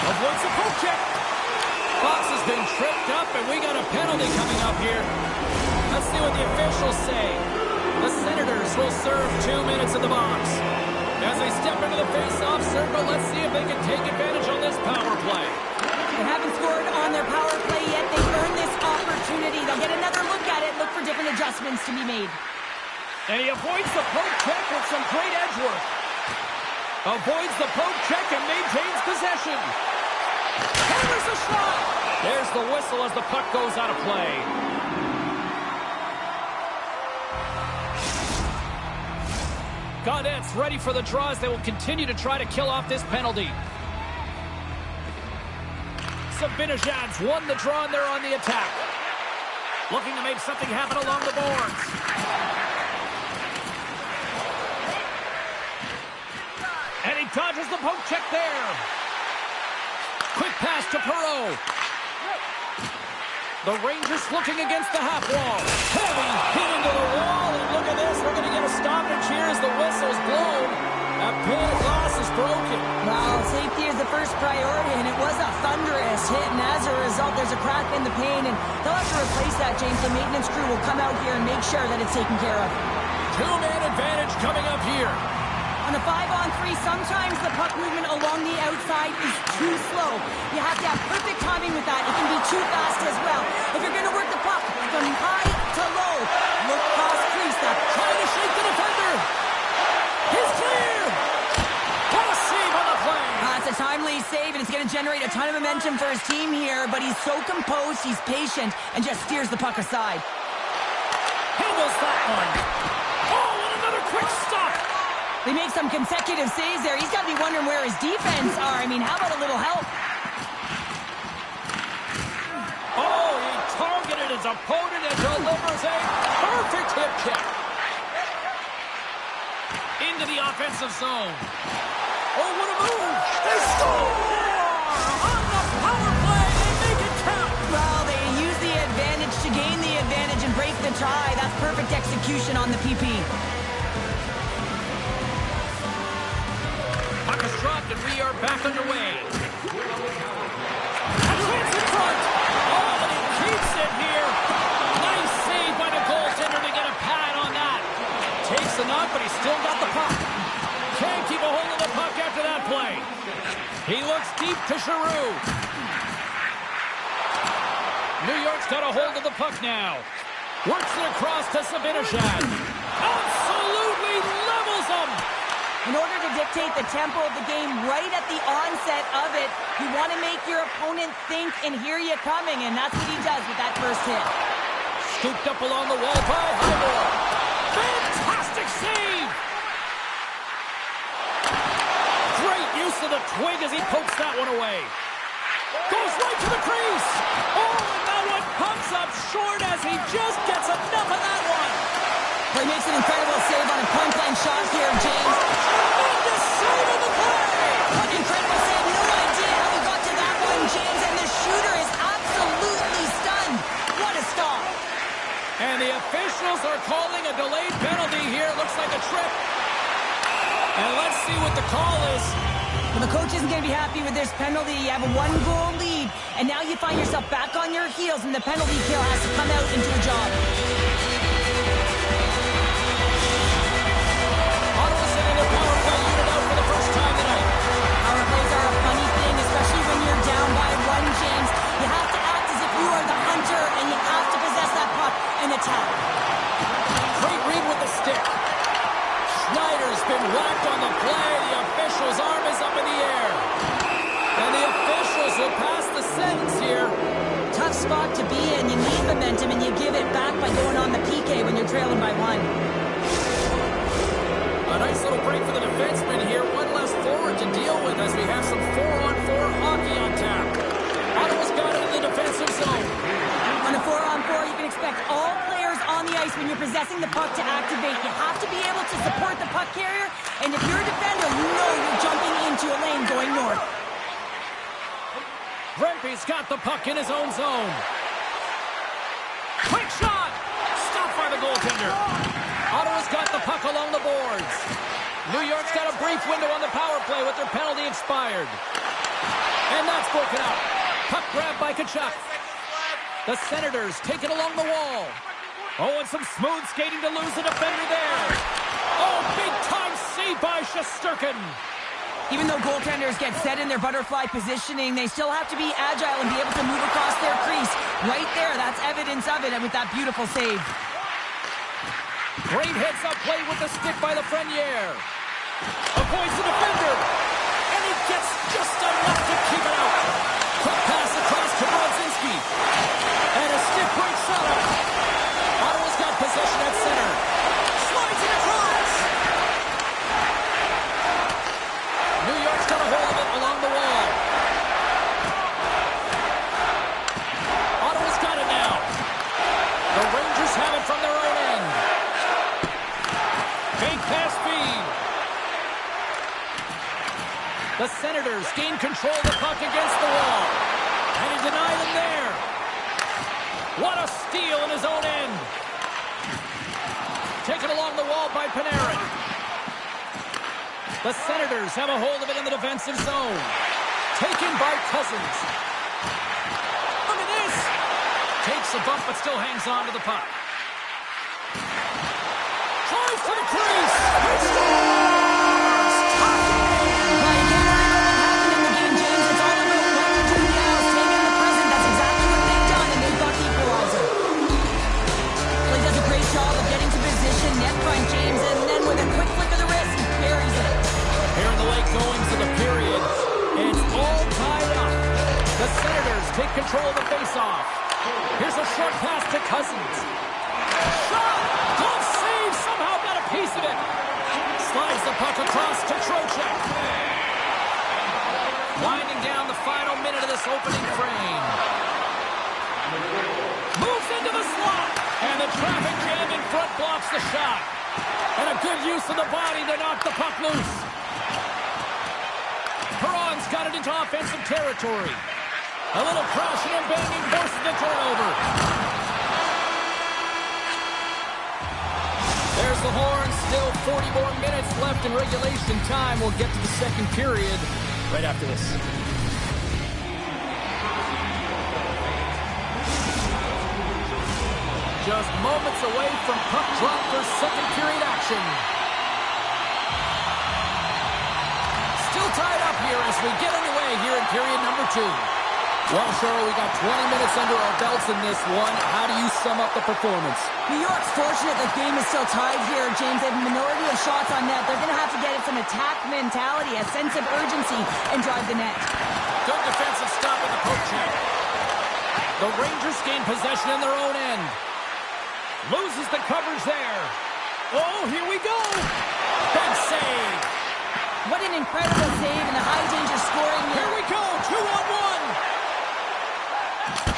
Avoids the poke check. Fox has been tripped up, and we got a penalty coming up here. Let's see what the officials say. The Senators will serve 2 minutes in the box. As they step into the face-off circle, let's see if they can take advantage on this power play. They haven't scored on their power play yet. They've earned this opportunity. They'll get another look at it, look for different adjustments to be made. And he avoids the poke check with some great edge work. Avoids the poke check and maintains possession. Hammers a shot. There's the whistle as the puck goes out of play. Gaudettes ready for the draw as they will continue to try to kill off this penalty. Sabinajad's won the draw and they're on the attack. Looking to make something happen along the boards. And he dodges the poke check there. Quick pass to Perreault. The Rangers looking against the half wall. Heavy hit into the wall. And look at this. We're going to get a stoppage here as the whistle's blown. That pin glass is broken. Well, safety is the first priority, and it was a thunderous hit. And as a result, there's a crack in the pane, and they'll have to replace that, James. The maintenance crew will come out here and make sure that it's taken care of. Two-man advantage coming up here. On a 5-on-3, sometimes the puck movement along the outside is too slow. You have to have perfect timing with that. It can be too fast as well. If you're going to work the puck from high to low, look cross crease. Trying to shake the defender. He's clear. What a save on the play. It's a timely save, and it's going to generate a ton of momentum for his team here, but he's so composed, he's patient, and just steers the puck aside. Handles that one. Oh, and another quick stop. They make some consecutive saves there. He's got to be wondering where his defense are. I mean, how about a little help? Oh, he targeted his opponent and delivers a perfect hip check. Into the offensive zone. Oh, what a move. They score! On the power play, they make it count. Well, they use the advantage to gain the advantage and break the tie. That's perfect execution on the PP. Puck is dropped and we are back underway. A chance in front. Oh, and he keeps it here. Nice save by the goaltender to get a pad on that. Takes the knock, but he's still got the puck. Can't keep a hold of the puck after that play. He looks deep to Giroux. New York's got a hold of the puck now. Works it across to Sabinajad. Absolutely levels him. In order to dictate the tempo of the game right at the onset of it, you want to make your opponent think and hear you coming, and that's what he does with that first hit. Scooped up along the wall by Highmore. Fantastic save! Great use of the twig as he pokes that one away. Goes right to the crease. Oh, and that one comes up short as he just gets enough of that one. Well, he makes an incredible save on a point-blank shot here, James. Tremendous save of the play. Incredible save. No idea how he got to that one, James, and the shooter is absolutely stunned. What a stop. And the officials are calling a delayed penalty here. Looks like a trip. And let's see what the call is. Well, the coach isn't going to be happy with this penalty. You have a one-goal lead, and now you find yourself back on your heels, and the penalty kill has to come out and do a job. Ottawa sending their power play unit out for the first time tonight. Power plays are a funny thing, especially when you're down by one, James. You have to act as if you are the hunter, and you have to possess that puck and attack. Great read with the stick. Schneider's been whacked on the play. The official's arm is up in the air. And the officials will pass the sentence here. Tough spot to be in. You need momentum, and you give it back by going on the PK when you're trailing by one. A nice little break for the defenseman here. One less forward to deal with as we have some 4-on-4 hockey on tap. Ottawa's got it in the defensive zone. On a 4-on-4, you can expect all players on the ice when you're possessing the puck to activate. You have to be able to support the puck carrier, and if you're a defender, you know you're jumping into a lane going north. Rempe's got the puck in his own zone. Quick shot! Stopped by the goaltender. Ottawa's got the puck along the boards. New York's got a brief window on the power play with their penalty expired. And that's broken up. Puck grabbed by Tkachuk. The Senators take it along the wall. Oh, and some smooth skating to lose the defender there. Oh, big-time save by Shesterkin. Even though goaltenders get set in their butterfly positioning, they still have to be agile and be able to move across their crease. Right there, that's evidence of it with that beautiful save. Great heads-up play with the stick by Lafreniere. Avoids the defender. And he gets just enough to keep it out. Quick pass across to Brodzinski. And a stick break shot up. Ottawa's got possession at center. Slides it across. New York's got a hold of it along the wall. Ottawa's got it now. The Rangers have it from their own end. Fake pass feed. The Senators gain control of the puck against the wall. And he denied him there. What a steal in his own end. Taken along the wall by Panarin. The Senators have a hold of it in the defensive zone. Taken by Cousins. Look at this. Takes a bump but still hangs on to the puck. Tries to the crease. He scores! Well, you can't really know what happened in the game, James. It's all about what you do now. Staying in the present. That's exactly what they've done, and they've got the equalizer. Well, he does a great job of getting to position, net front, James, and then with a quick flick of the wrist, he buries it. Here in the late goings of the period, it's all tied up. The Senators take control of the faceoff. Here's a short pass to Cousins. Shot! Glove save! Somehow got a piece of it. Slides the puck across to Trocheck. Winding down the final minute of this opening frame. Moves into the slot. And the traffic jam in front blocks the shot. And a good use of the body to knock the puck loose. Perron's got it into offensive territory. A little crashing and banging forces the turnover. There's the horn. Still 40 more minutes left in regulation time. We'll get to the second period right after this. Just moments away from puck drop for second period action. Still tied up here as we get underway here in period number 2. Well, Cheryl, we got 20 minutes under our belts in this one. How do you sum up the performance? New York's fortunate the game is still tied here, James. They have a minority of shots on net. They're going to have to get some attack mentality, a sense of urgency, and drive the net. Good defensive stop at the poke check. The Rangers gain possession in their own end. Loses the coverage there. Oh, here we go. Big save. What an incredible save and the high danger scoring here. Here we go. 2-on-1.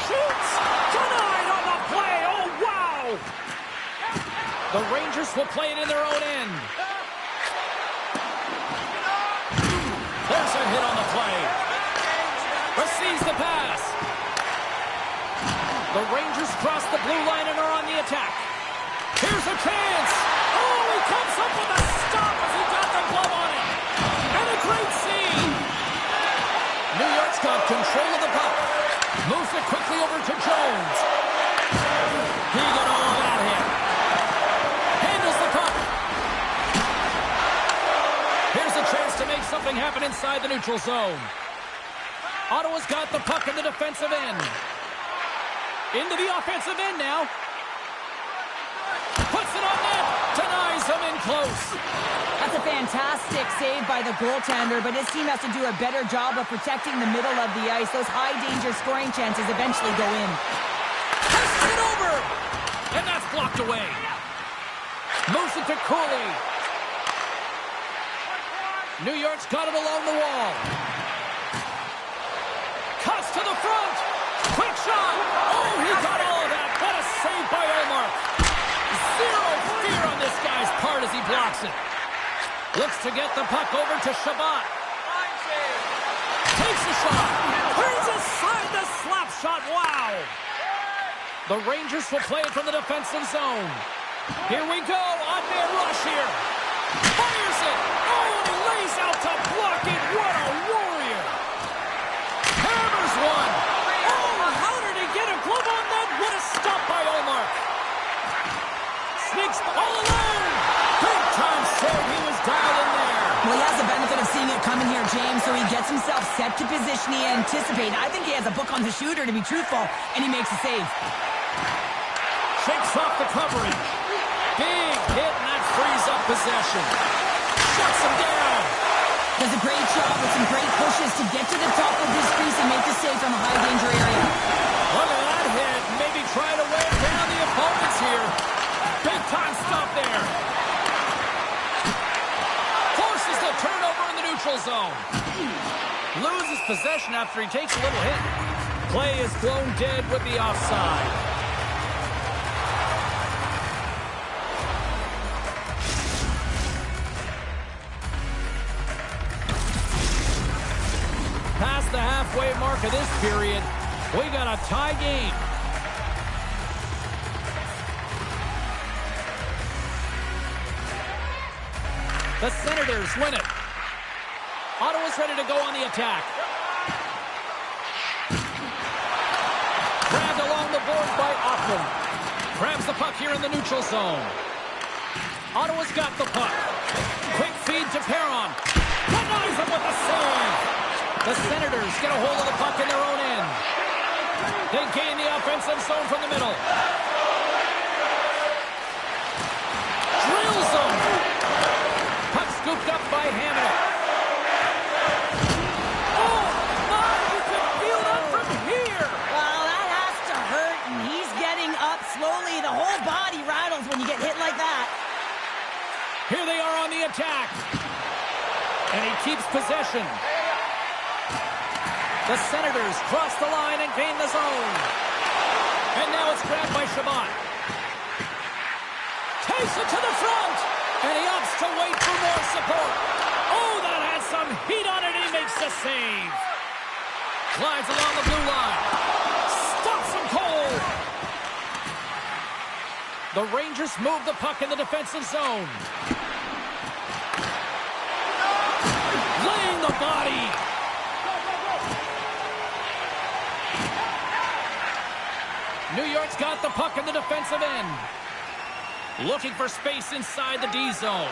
Shoots. Denied on the play. Oh, wow. The Rangers will play it in their own end. There's a hit on the play. Receives the pass. The Rangers cross the blue line and are on the attack. Here's a chance. Oh, he comes up with a stop as he got the glove on it. And a great save. New York's got control of the puck. Moves it quickly over to Jones. He got all that hit. Handles the puck. Here's a chance to make something happen inside the neutral zone. Ottawa's got the puck in the defensive end. Into the offensive end now. Puts it on net. Denies him in close. That's a fantastic save by the goaltender, but his team has to do a better job of protecting the middle of the ice. Those high-danger scoring chances eventually go in. Pushes it over. And that's blocked away. Moves it to Cooley. New York's got it along the wall. Cuts to the front. Quick shot. Oh, he got all of that. What a save by Omar. Zero fear on this guy's part as he blocks it. Looks to get the puck over to Shabbat. Takes a shot. Turns aside the slap shot. Wow. The Rangers will play it from the defensive zone. Here we go. On-man rush here. Fires it. Oh, and he lays out to block it. What a warrior. Hammers one. Oh, how did he get a glove on that? What a stop by Omar. it coming here, James, so he gets himself set to position he anticipated. I think he has a book on the shooter, to be truthful, and he makes a save. Shakes off the coverage. Big hit, and that frees up possession. Shuts him down. Does a great job with some great pushes to get to the top of his crease and make the save from a high-danger area. Look at that hit. Maybe try to wear down the opponents here. Big-time stop there. Forces the turnover in the neutral zone. Loses possession after he takes a little hit. Play is blown dead with the offside. Past the halfway mark of this period, we got a tie game. The Senators win it. Ottawa's ready to go on the attack. Grabbed along the board by Auckland. Grabs the puck here in the neutral zone. Ottawa's got the puck. Quick feed to Perron. Denies him with a save. The Senators get a hold of the puck in their own end. They gain the offensive zone from the middle. Drills them. Puck scooped up by Hammond. Oh, my, you can feel that from here. Well, that has to hurt, and he's getting up slowly. The whole body rattles when you get hit like that. Here they are on the attack. And he keeps possession. The Senators cross the line and gain the zone. And now it's grabbed by Shabbat. Takes it to the front. And he opts to wait for more support. Oh, that has some heat on it. He makes the save. Glides along the blue line. Stops him cold. The Rangers move the puck in the defensive zone. Laying the body. New York's got the puck in the defensive end. Looking for space inside the D zone.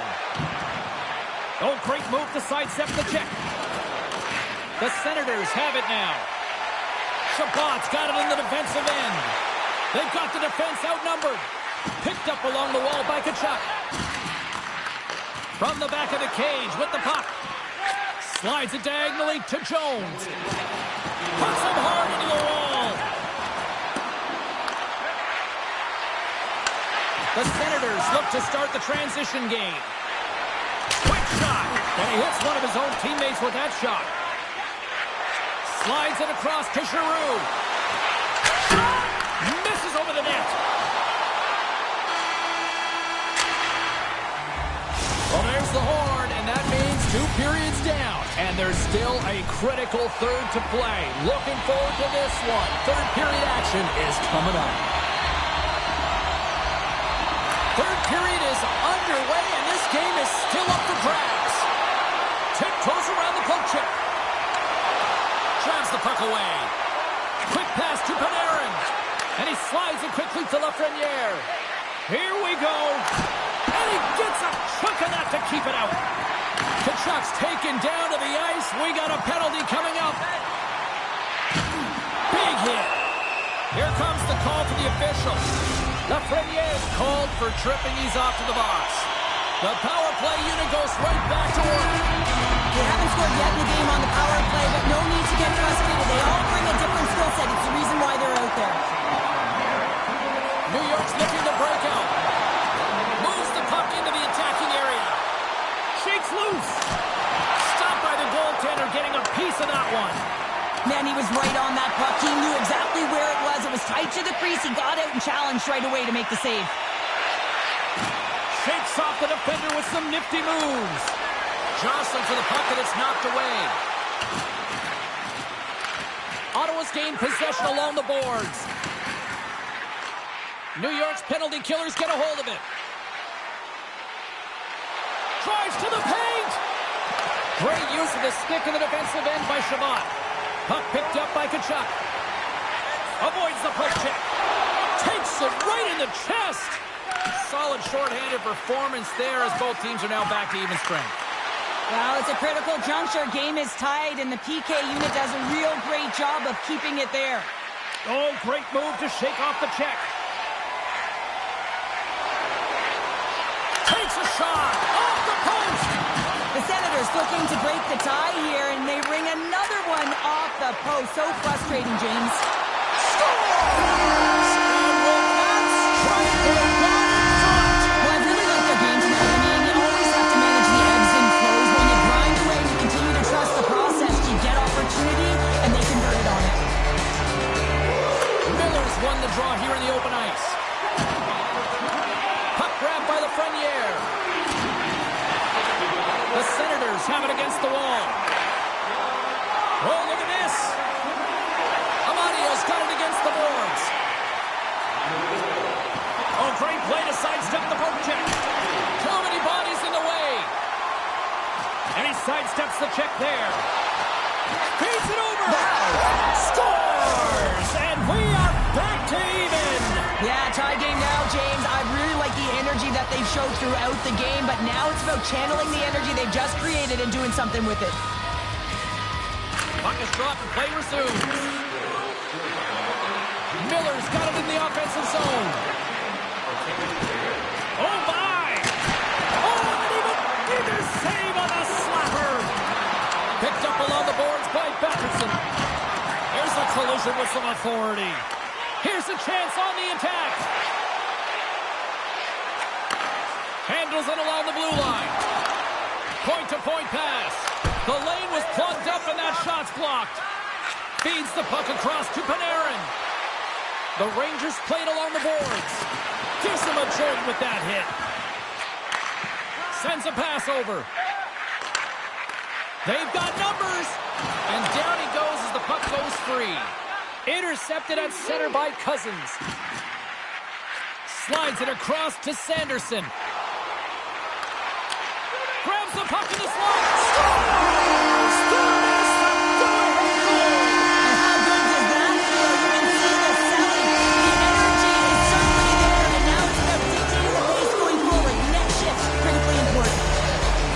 Oh, great move to sidestep the check. The Senators have it now. Shabbat's got it in the defensive end. They've got the defense outnumbered. Picked up along the wall by Tkachuk. From the back of the cage with the puck. Slides it diagonally to Jones. Puts him hard into the wall. The Senators look to start the transition game. Quick shot. And he hits one of his own teammates with that shot. Slides it across to Giroux. Misses over the net. Well, there's the horn, and that means 2 periods down. And there's still a critical third to play. Looking forward to this one. Third period action is coming up. Third period is underway, and this game is still up for grabs. Tiptoes around the poke check. Drives the puck away. Quick pass to Panarin. And he slides it quickly to Lafreniere. Here we go. And he gets a chunk of that to keep it out. Tkachuk's taken down to the ice. We got a penalty coming up. Big hit. Here comes the call to the official. Lafreniere is called for tripping. He's off to the box. The power play unit goes right back to work. They haven't scored yet in the game on the power play, but no need to get frustrated. They all bring a different skill set. It's the reason why they're out there. New York's looking to break out. Moves the puck into the attacking area. Shakes loose. Stopped by the goaltender, getting a piece of that one. Man, he was right on that puck. He knew exactly where it was. It was tight to the crease. He got out and challenged right away to make the save. Shakes off the defender with some nifty moves. Jostling for the puck, and it's knocked away. Ottawa's gained possession along the boards. New York's penalty killers get a hold of it. Drives to the paint. Great use of the stick in the defensive end by Shabbat. Puck picked up by Tkachuk. Avoids the poke check. Takes it right in the chest. Solid shorthanded performance there as both teams are now back to even strength. Well, it's a critical juncture. Game is tied, and the PK unit does a real great job of keeping it there. Oh, great move to shake off the check. Takes a shot off the post. The Senators looking to break the tie here, and they ring another one off the post. So frustrating, James. Scores! And will not strike their ball in front. Well, I really like their game tonight. I mean, you always have to manage the ebbs and flows. When you grind away and you continue to trust the process, you get opportunity, and they converted on it. Miller's won the draw here in the open ice. Puck grabbed by the Frenier. The Senators have it against the wall. Oh, look at this. Amadio's got it against the boards. Oh, great play to sidestep the poke check. Too many bodies in the way. And he sidesteps the check there. Feeds it over. Scores! And we are back to even. Yeah, tie game now, James. I really like the energy that they've showed throughout the game, but now it's about channeling the energy they've just created and doing something with it. Puck is dropped and play resumes. Miller's got it in the offensive zone. Oh, my! Oh, and even either save on the slapper. Picked up along the boards by Batterson. There's a collision with some authority. Here's a chance on the attack. Handles it along the blue line. Point-to-point pass. The lane was plugged up and that shot's blocked. Feeds the puck across to Panarin. The Rangers played along the boards. Gives him a jolt with that hit. Sends a pass over. They've got numbers. And down he goes as the puck goes free. Intercepted at center by Cousins. Slides it across to Sanderson. Grabs the puck in the slot. Scores! Scores! Go-ahead goal! And how good does that feel? You can see the selling. The energy is certainly there, and now it's about dictating the pace going forward. Next shift, critically important.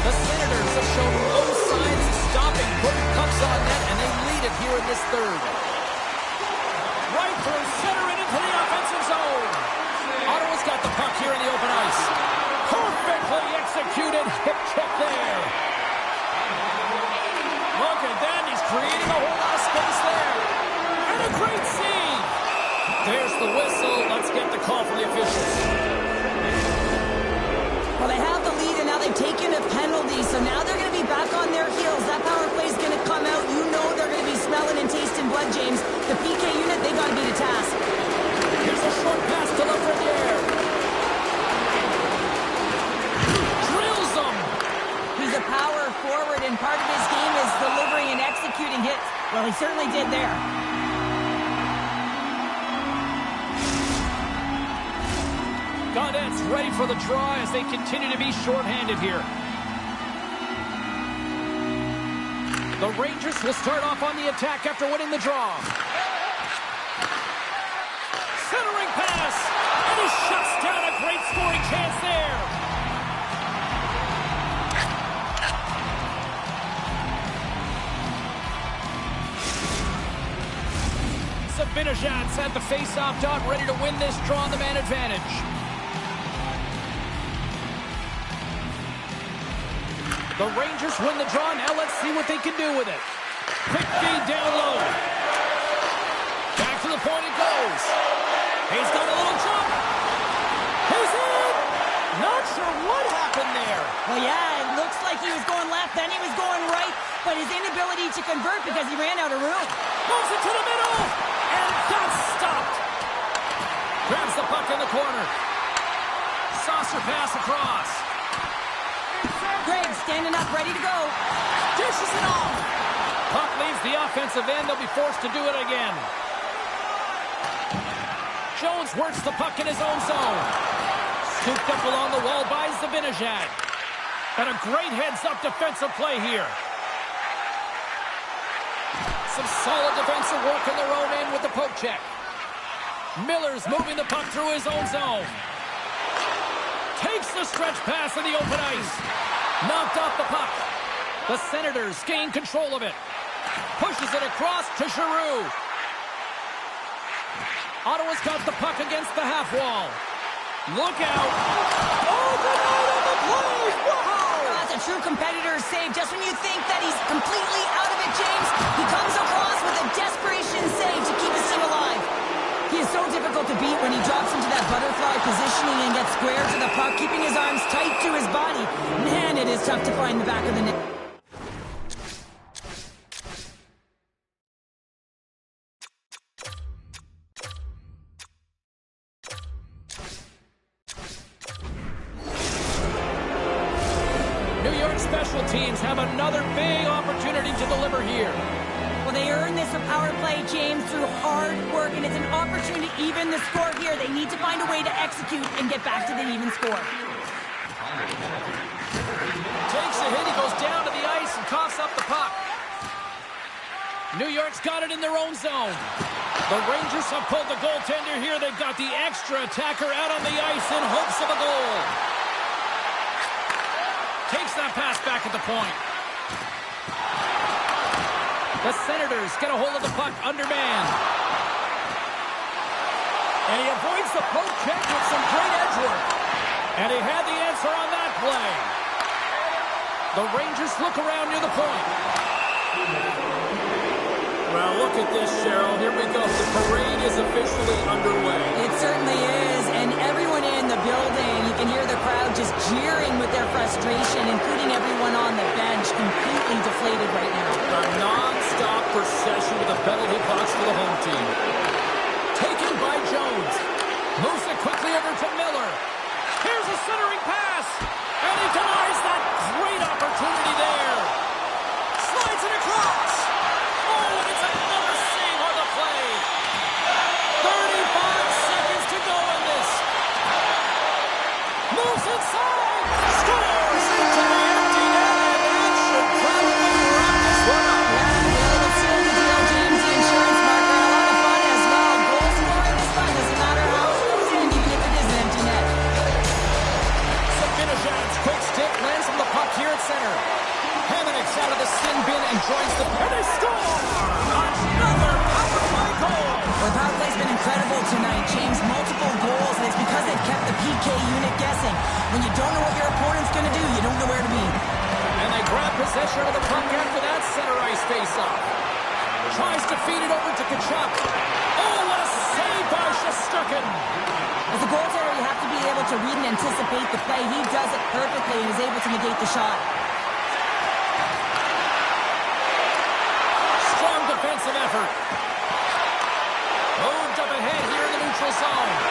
The Senators have shown no signs of stopping, putting pucks on net, and they lead it here in this third. Right through center and into the offensive zone. Ottawa's got the puck here in the open ice. Perfectly executed hip check there. Look at that. He's creating a whole lot of space there. And a great save. There's the whistle. Let's get the call from the officials. Well, they have the lead, and now they've taken a penalty, so now they're going to be back on their heels. That power play is going to come out. You know they're going to be smelling and tasting blood, James. The PK unit, they got to be the task. Here's a short pass to Lafreniere. Drills them. He's a power forward, and part of his game is delivering and executing hits. Well, he certainly did there. Gaudette's ready for the draw as they continue to be shorthanded here. The Rangers will start off on the attack after winning the draw. Centering pass, and he shuts down a great scoring chance there. Zibanejad's at the face-off dot, ready to win this draw on the man advantage. The Rangers win the draw. Now let's see what they can do with it. Quick feed down low. Back to the point it goes. He's got a little jump. He's in. Not sure what happened there. Well, yeah, it looks like he was going left, then he was going right, but his inability to convert because he ran out of room. Moves it to the middle, and that's stopped. Grabs the puck in the corner. Saucer pass across. Greg standing up, ready to go. Dishes it off. Puck leaves the offensive end. They'll be forced to do it again. Jones works the puck in his own zone. Scooped up along the wall by Zibanejad. And a great heads-up defensive play here. Some solid defensive work in their own end with the poke check. Miller's moving the puck through his own zone. Takes the stretch pass in the open ice. Knocked off the puck. The Senators gain control of it. Pushes it across to Giroux. Ottawa's got the puck against the half wall. Look out. Oh, denied on the play. Wow. That's a true competitor's save. Just when you think that he's completely out of it, James, he comes across with a desperation save to keep his team alive. He is so difficult to beat when he drops into that butterfly positioning and gets square to the puck, keeping his arms tight to his body. Man, it is tough to find the back of the net. New York special teams have another big opportunity to deliver here. Well, they earn this power play, James, through hard work, and it's an opportunity to even the score here. They need to find a way to execute and get back to the even score. Takes a hit, he goes down to the ice and coughs up the puck. New York's got it in their own zone. The Rangers have pulled the goaltender here. They've got the extra attacker out on the ice in hopes of a goal. Takes that pass back at the point. The Senators get a hold of the puck undermanned. And he avoids the poke check with some great edge work. And he had the answer on that play. The Rangers look around near the point. Well, look at this, Cheryl. Here we go. The parade is officially underway. It certainly is, and everyone in the building, you can hear the crowd just jeering with their frustration, including everyone on the bench, completely deflated right now. A non-stop procession with a penalty box for the home team. Taken by Jones. Moves it quickly over to Miller. Here's a centering pass, and he denies that great opportunity there. Slides it across. Oh, and it's another save on the play. 35 seconds to go in this. Moves inside. Scores into the empty net, and that should probably wrap this one up. Yeah, we'll seal the deal, James, the insurance marker, and a lot of fun as well. Goal scoring is fun, doesn't matter how it goes in, even if it is an empty net. Zibanejad's quick stick lands on the puck here at center. Hamannik's out of the sin bin and joins the and they score! Another power play goal! Well, the power play's been incredible tonight, James. Multiple goals, and it's because they've kept the PK unit guessing. When you don't know what your opponent's going to do, you don't know where to be. And they grab possession of the puck after that center ice face-off. Tries to feed it over to Kachuk. Oh, what a save by Shesterkin! As a goaltender, you have to be able to read and anticipate the play. He does it perfectly and is able to negate the shot. Strong defensive effort. Moved up ahead here in the neutral zone.